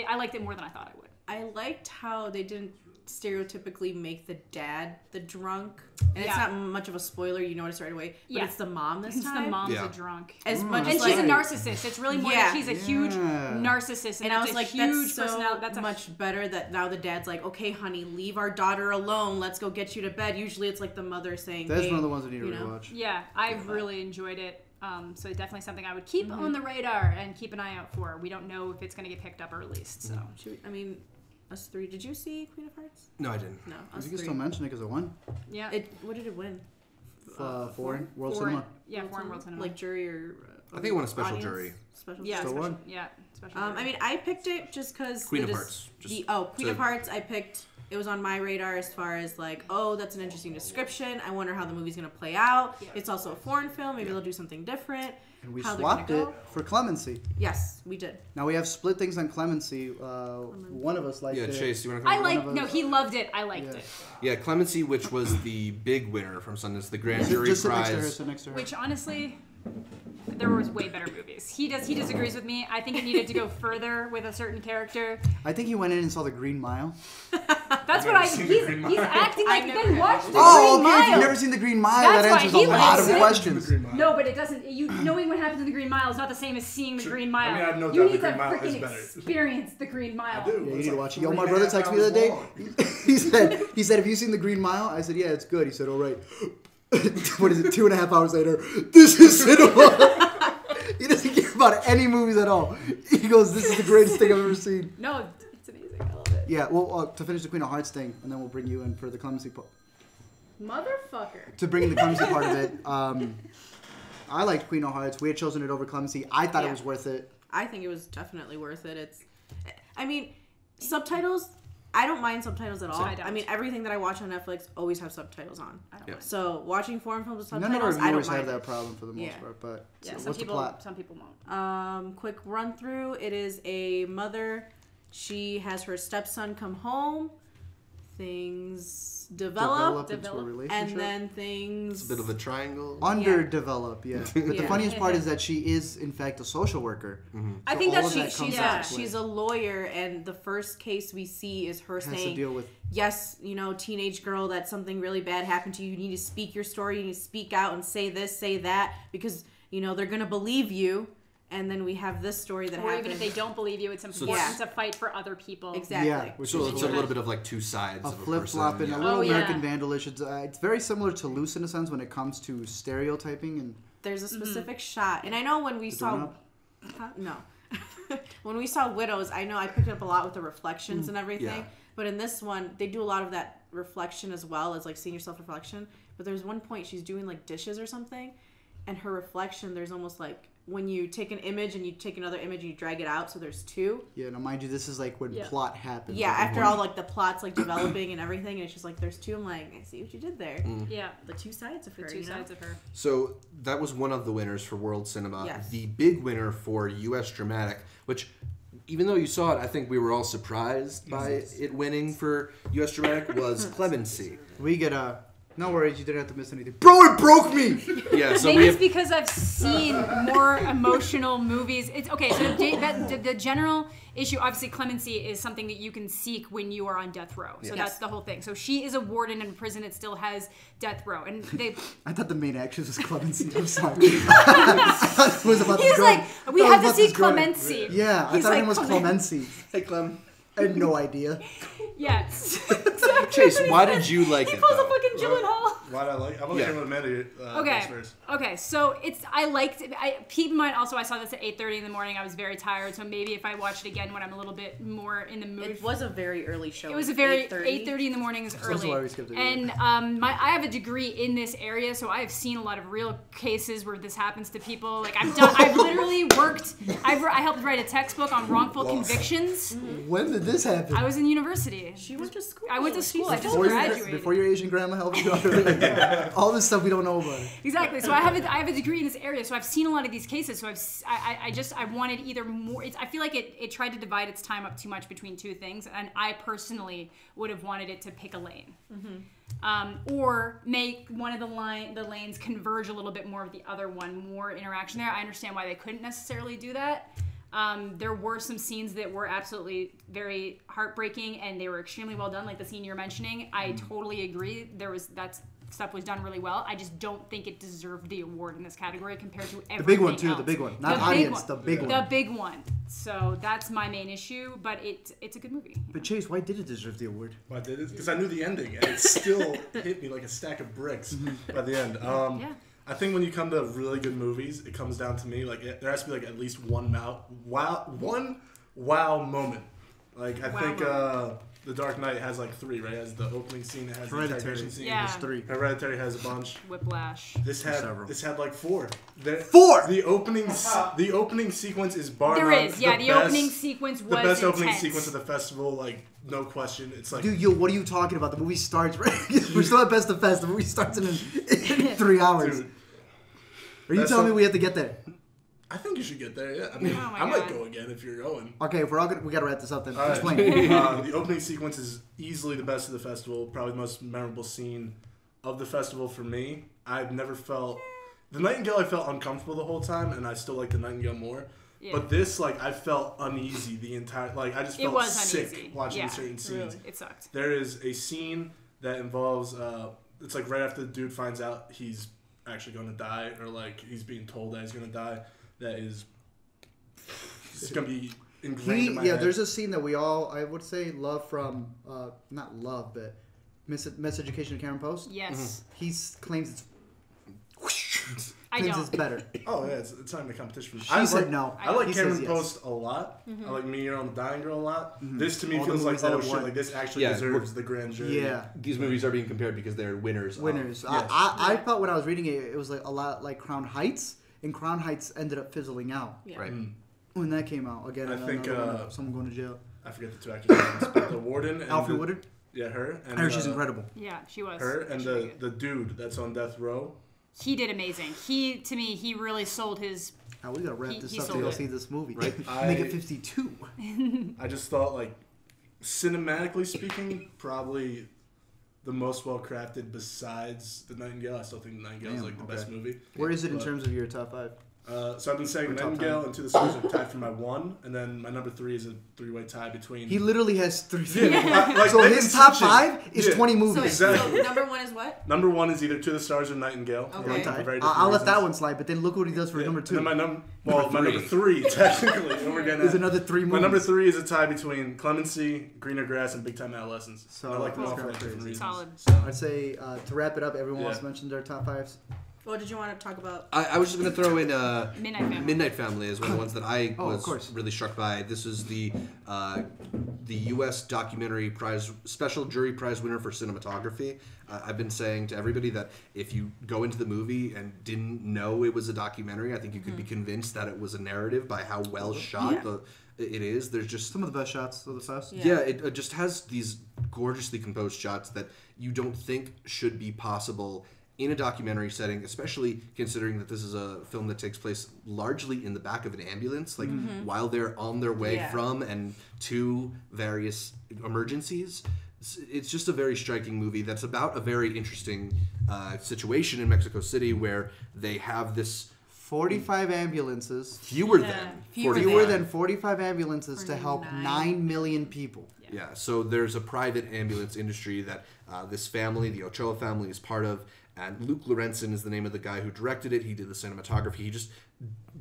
I liked it more than I thought I would. I liked how they didn't stereotypically make the dad the drunk, and it's Yeah. not much of a spoiler. You notice right away, but Yeah. it's the mom this It's time. the mom's Yeah. a drunk. As much And as she's like, a narcissist. It's really more that she's a huge Yeah. narcissist. and I that's was a like, huge that's so personality. That's a much better that now the dad's like, okay, honey, leave our daughter alone. Let's go get you to bed. Usually it's like the mother saying, That's hey, one of the ones I need to you know. rewatch. Yeah, I've really enjoyed it. So definitely something I would keep on the radar and keep an eye out for. We don't know if it's going to get picked up or released. So I mean, us three. Did you see Queen of Hearts? No, I didn't. No, You us can three. still mention it because it won. yeah, What did it win? Foreign World foreign, Cinema. yeah, foreign world cinema. Like jury or? I think it won a special audience? jury. Special yeah, Still special, won? yeah, special. I mean, I picked it just because Queen of Hearts. Queen of Hearts. I picked it was on my radar as far as like, oh, that's an interesting description. I wonder how the movie's gonna play out. Yeah. It's also a foreign film. Maybe they'll do something different. And we swapped it for Clemency. Yes, we did. Now we have split things on Clemency. One of us liked it. Yeah, Chase, you want to comment? No, he loved it. I liked it. Yeah, Clemency, which was the big winner from Sundance, the grand jury just prize. Sit next to her. Which honestly, there was way better movies. He disagrees with me. I think it needed to go further with a certain character. I think he went in and saw The Green Mile. That's what he's acting like then watch The Green Mile. If you've Mile. never seen The Green Mile, That's that answers why he a lot likes of it. questions. No, but it doesn't. Knowing what happens in The Green Mile is not the same as seeing The Green Mile. I mean, I have no you doubt need The to Green Mile is freaking better. experience The Green Mile. I do. Yeah, you It's need to like watch it. Yo, 3.5 my brother texted me the other day. hours long. He said, have you seen The Green Mile? I said, yeah, it's good. He said, all right. What is it, 2.5 hours later, this is cinema. He doesn't care about any movies at all. He goes, this is the greatest thing I've ever seen. No, it's amazing. I love it. Yeah, well, to finish the Queen of Hearts thing, and then we'll bring you in for the Clemency part. Motherfucker. To bring in the Clemency part of it, I liked Queen of Hearts. We had chosen it over Clemency. I thought it was worth it. I think it was definitely worth it. I mean, subtitles. I don't mind subtitles at all. I mean, everything that I watch on Netflix always have subtitles on. I don't mind. So watching foreign films with subtitles, None of our I don't viewers mind. have that problem for the most part. But Yeah, so what's the plot? Some people won't. Quick run through. It is a mother. She has her stepson come home. Things develop into a relationship. and then things. It's a bit of a triangle. Underdevelop, yeah. But the funniest part is that she is, in fact, a social worker. Mm-hmm. So I think all that of comes into play. she's a lawyer, and the first case we see is her Has to saying, deal with yes, teenage girl, that something really bad happened to you. You need to speak your story. You need to speak out and say this, say that, because, they're going to believe you. And then we have this story that happened. Or even if they don't believe you, it's important to fight for other people. Exactly. Yeah, So it's a little bit of like two sides a of a flip-flop person. and Yeah. a little American Vandalish. It's very similar to Luce in a sense when it comes to stereotyping. And there's a specific shot. And I know when we saw... No. When we saw Widows, I know I picked it up a lot with the reflections and everything. Yeah. But in this one, they do a lot of that reflection as well as like seeing yourself reflection. But there's one point she's doing like dishes or something. And her reflection, there's almost like... when you take an image and you take another image and you drag it out, so there's two. Yeah, now mind you, this is like when plot happens. Yeah, after all like the plot's like developing and everything, and it's just like there's two. I'm like, I see what you did there. Yeah, the two sides of her. The two sides of her. So that was one of the winners for World Cinema. Yes. The big winner for U.S. Dramatic, which, even though you saw it, I think we were all surprised by it winning for U.S. Dramatic, was Clemency. We get a... No worries, you didn't have to miss anything. Bro, it broke me! Yeah, so maybe it's because I've seen more emotional movies. It's okay. So the general issue, obviously, Clemency is something that you can seek when you are on death row. So that's the whole thing. So she is a warden in a prison. It still has death row, and they. I thought the main actress was Clemency. I'm sorry. was about He's like, we have to see Clemency. Yeah, I thought her name was Clemency. Hey, Clem. I had no idea. Yes. Chase, why did you like it? He pulls a fucking Gyllenhaal. Why did I like it? I'm only with Amanda. Okay, so I liked it. Keep in mind also I saw this at 8:30 in the morning. I was very tired, so maybe if I watched it again when I'm a little bit more in the mood. It was a very early show. It was a very 8:30 in the morning is early. Why we skipped it. And I have a degree in this area, so I have seen a lot of real cases where this happens to people. Like I've literally worked. I helped write a textbook on wrongful convictions. When did this happen? I was in university. She went to school. I went to school. I just before graduated. Before your Asian grandma helped you out. All this stuff we don't know about. Exactly. So I have a degree in this area, so I've seen a lot of these cases. So I wanted either more. I feel like it tried to divide its time up too much between two things, and I personally would have wanted it to pick a lane, or make one of the lanes converge a little bit more with the other one, more interaction there. I understand why they couldn't necessarily do that. There were some scenes that were absolutely very heartbreaking, and they were extremely well done, like the scene you're mentioning. I totally agree. That stuff was done really well. I just don't think it deserved the award in this category compared to everything The big one too. else. The big one, not audience. The big one. The big one. So that's my main issue, but it's a good movie. But Chase, why did it deserve the award? Why did it? Because I knew the ending, and it still hit me like a stack of bricks by the end. I think when you come to really good movies, it comes down to me like there has to be like at least one wow moment Like I Wow. think The Dark Knight has like 3, right? It has the opening scene, it has the Hereditary. interrogation scene. Yeah. There's 3. Hereditary has a bunch. Whiplash. This had like 4. 4. The opening sequence is bar There none is, yeah. The best- opening sequence was the best opening intense. sequence of the festival, like no question. It's like Dude, yo, what are you talking about? The movie starts right. We're still at Best of Fest. The movie starts in 3 hours. dude, Are you Best telling me of- we have to get there? I think you should get there. Yeah, I mean, Oh my I might God. go again if you're going. Okay, if we're all we gotta wrap this up then. All right. Explain. The opening sequence is easily the best of the festival. Probably the most memorable scene of the festival for me. I've never felt the Nightingale. I felt uncomfortable the whole time, and I still like the Nightingale more. Yeah. But this, like, I felt uneasy the entire. Like, I just It felt was sick uneasy. watching Yeah, certain scenes. really. It sucked. There is a scene that involves. It's like right after the dude finds out he's actually going to die, or like he's being told that he's going to die. That is. It's gonna be ingrained in my head. There's a scene that we all, I would say, love from, not love, but Miseducation of Cameron Post. Yes. He claims it's. I claims don't. it's better. Oh yeah, it's not even a competition. She said no. I like He Cameron says yes. Post a lot. I like Me, You're on the Dying Girl a lot. This to me All the feels like movies that oh have shit, won. like this actually Yeah, deserves the grand jury. Yeah. These movies are being compared because they're winners. Winners. Yes. I felt when I was reading it, it was like a lot like Crown Heights, and Crown Heights ended up fizzling out Yeah. Right. when that came out. Again, I think, another one of someone going to jail. I forget the 2 actors' names, but the warden and Alfred the, Woodard. Yeah, her. And I heard she's incredible. Yeah, she was. Her and She was good. the dude that's on death row. He did amazing. To me, he really sold his. Now we gotta wrap He- this he up to sold go it. see this movie. Right. Make it 52. I just thought like cinematically speaking, probably the most well crafted besides the Nightingale. I still think the Nightingale is Damn, like the okay. best movie. Where is it in But- terms of your top 5? So I've been saying Or top Nightingale 10. and To the Stars are tied for my 1, and then my number 3 is a 3-way tie between. He literally has 3. Like, So they his can top touch it. 5 is Yeah. 20 So, movies. Exactly. so number 1 is what? Number 1 is either To the Stars or Nightingale. Okay. Like, Okay. for very I'll different let that reasons. one slide, but then look what he does for Yeah. number And 2. then my number 3 three. technically. We're getting There's at. another 3 movies. My number 3 is a tie between Clemency, Greener Grass, and Big Time Adolescence. So, I like them all that's for kinda different crazy. reasons. Solid. So, I'd say to wrap it up, everyone wants Yeah. to mention their top 5s. What did you want to talk about? I was just going to throw in Midnight Family. Midnight Family is one of the ones that I Oh, of was course. really struck by. This is the U.S. documentary prize special jury prize winner for cinematography. I've been saying to everybody that if you go into the movie and didn't know it was a documentary, I think you could be convinced that it was a narrative by how well shot it is. There's just Some of the best shots of the fest. yeah, it just has these gorgeously composed shots that you don't think should be possible in a documentary setting, especially considering that this is a film that takes place largely in the back of an ambulance, like while they're on their way Yeah. from and to various emergencies. It's just a very striking movie that's about a very interesting situation in Mexico City where they have this 45 ambulances. fewer Yeah, than fewer 40 Fewer than 45 ambulances For to help 9. 9 million people. Yeah, so there's a private ambulance industry that this family, the Ochoa family, is part of. And Luke Lorenzen is the name of the guy who directed it. He did the cinematography. He just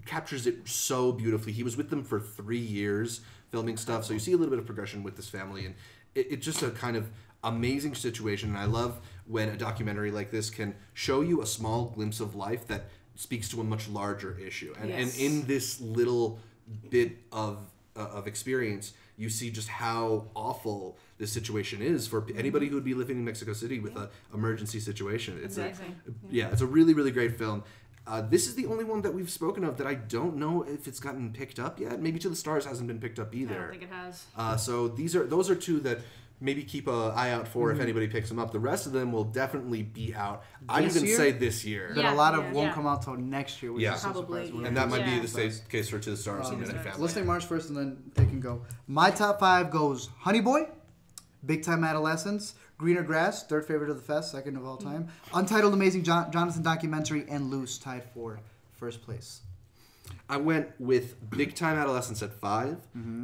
captures it so beautifully. He was with them for 3 years filming stuff. So you see a little bit of progression with this family. And it's just a kind of amazing situation. And I love when a documentary like this can show you a small glimpse of life that speaks to a much larger issue. And, Yes. and in this little bit of experience, you see just how awful this situation is for anybody who would be living in Mexico City with an emergency situation. It's Amazing. it's a really, really great film. This is the only one that we've spoken of that I don't know if it's gotten picked up yet. Maybe To the Stars hasn't been picked up I either. don't think it has. So those are two that maybe keep an eye out for if anybody picks them up. The rest of them will definitely be out. I'd This even year? say this year. But Yeah, a lot of yeah, won't yeah. come out till next year, which Yeah. is so Probably, surprising. yeah. And that might Yeah. be the case for To the Stars and Midnight Family. Let's take March first and then they can go. My top 5 goes Honey Boy, Big Time Adolescence, Greener Grass, third favorite of the fest, second of all time, Untitled Amazing Johnathan documentary, and Luce tied for first place. I went with Big Time Adolescence at 5,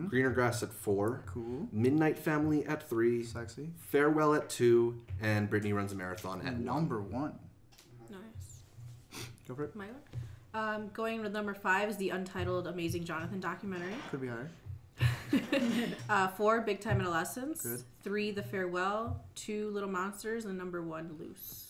Greener Grass at 4, Cool. Midnight Family at 3, Sexy. Farewell at 2, and Brittany Runs a Marathon at And 1. number 1. Nice. Go for it. My one. Going with number 5 is the Untitled Amazing Johnathan documentary. Could be higher. 4, Big Time Adolescence. Good. 3, The Farewell. 2, Little Monsters. And number 1, Luce.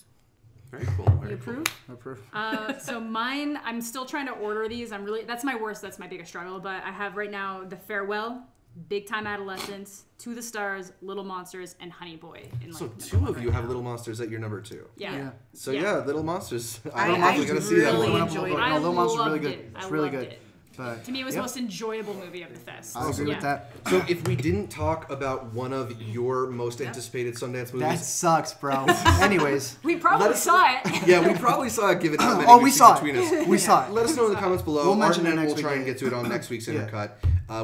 Very cool. You Very cool. approve? Approve. So mine, I'm still trying to order these. That's my worst. That's my biggest struggle. But I have right now The Farewell, Big Time Adolescence, To the Stars, Little Monsters, and Honey Boy. So two of you have Little Monsters at your number 2. Yeah. So yeah, Little Monsters. I gotta see that really one. enjoyed it. I Little Monsters loved really good. it. It's I really loved good. it. But, To me, it was the most enjoyable movie of the fest. I agree with that. So if we didn't talk about one of your most anticipated Sundance movies, That sucks, bro. Anyways. We probably saw it. yeah, we probably saw it. Given how many Oh, we weeks saw between it. us. We saw it. Let us know in the comments below. We'll mention Art it and next we'll try week. and get to it on next week's Yeah. Intercut.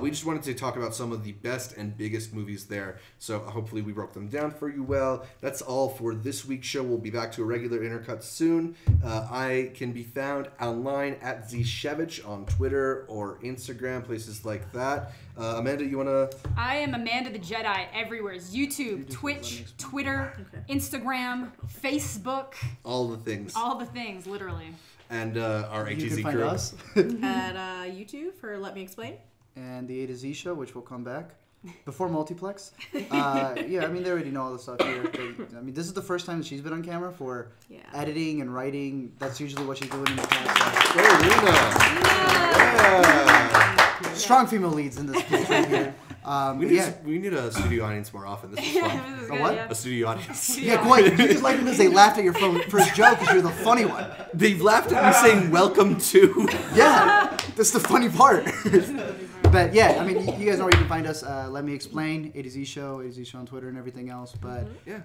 We just wanted to talk about some of the best and biggest movies there. So hopefully we broke them down for you well. That's all for this week's show. We'll be back to a regular Intercut soon. I can be found online at Zshevich on Twitter or Instagram, places like that. Amanda, you want to... I am Amanda the Jedi everywhere. It's YouTube, Twitch, Twitter, Instagram, Facebook. All the things. All the things, literally. And our You ATZ can find crew. us. At YouTube for Let Me Explain. And the A to Z show, which will come back before Multiplex. Yeah, I mean, they already know all the stuff here. I mean, this is the first time that she's been on camera for editing and writing. That's usually what she's doing in the past. Yeah. Strong female leads in this place right here. We need a studio audience more often. This is fun. This is A good, what? yeah. A studio audience. Yeah, quite. You just like because they laughed at your first joke because you're the funny one. They've laughed at me saying "Welcome to." Yeah, that's the funny part. But yeah, I mean, you guys know where you can find us. Let Me Explain, A to Z Show on Twitter and everything else. But yeah.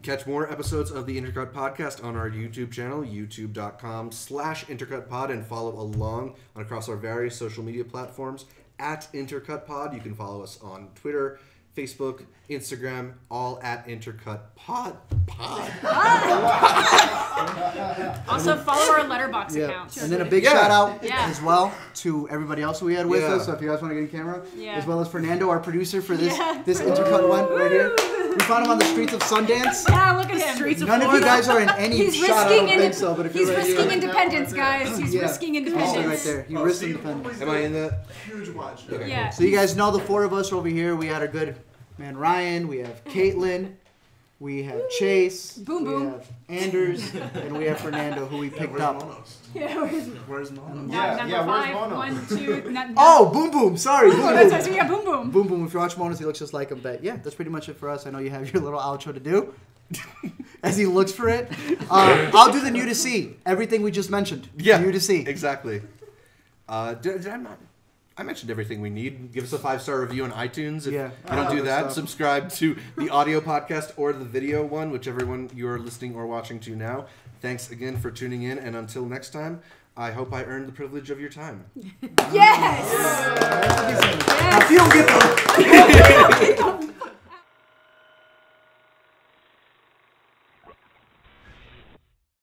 Catch more episodes of the Intercut Podcast on our YouTube channel, youtube.com/intercutpod, and follow along across our various social media platforms at IntercutPod. You can follow us on Twitter, Facebook, Instagram, all at IntercutPod. Also, follow our Letterboxd account. And then a big shout out Yeah. as well to everybody else we had with Yeah. us. So if you guys want to get in camera, Yeah. as well as Fernando, our producer for this Yeah. this Intercut one right here. We found him on the streets of Sundance. Yeah, look at him. Streets of None of you guys are in any He's shot. I risking don't think so. But if he's you're right risking here, independence, guys. He's risking oh, right independence. there. He risked independence. Am I in that? Huge watch. Okay. Yeah. So you guys know the four of us are over here. We had our good man Ryan. We have Caitlin. We have Chase. Boom, we boom. have Anders, and we have Fernando, who we picked up. Yeah, Where's Monos? number where's 5, Mono? 1, 2. Oh, Boom Boom. Sorry, Boom Oh, that's Boom. right. So yeah, boom, boom. Boom Boom. If you watch Monos, he looks just like him. But yeah, that's pretty much it for us. I know you have your little outro to do. As he looks for it. I'll do the new to see. Everything we just mentioned. Yeah. New to see. Exactly. Did I not? I mentioned everything we need. Give us a 5-star review on iTunes. If you don't do that, subscribe to the audio podcast or the video one, whichever one you're listening or watching to now. Thanks again for tuning in, and until next time, I hope I earned the privilege of your time. Yes! Now, if you don't get the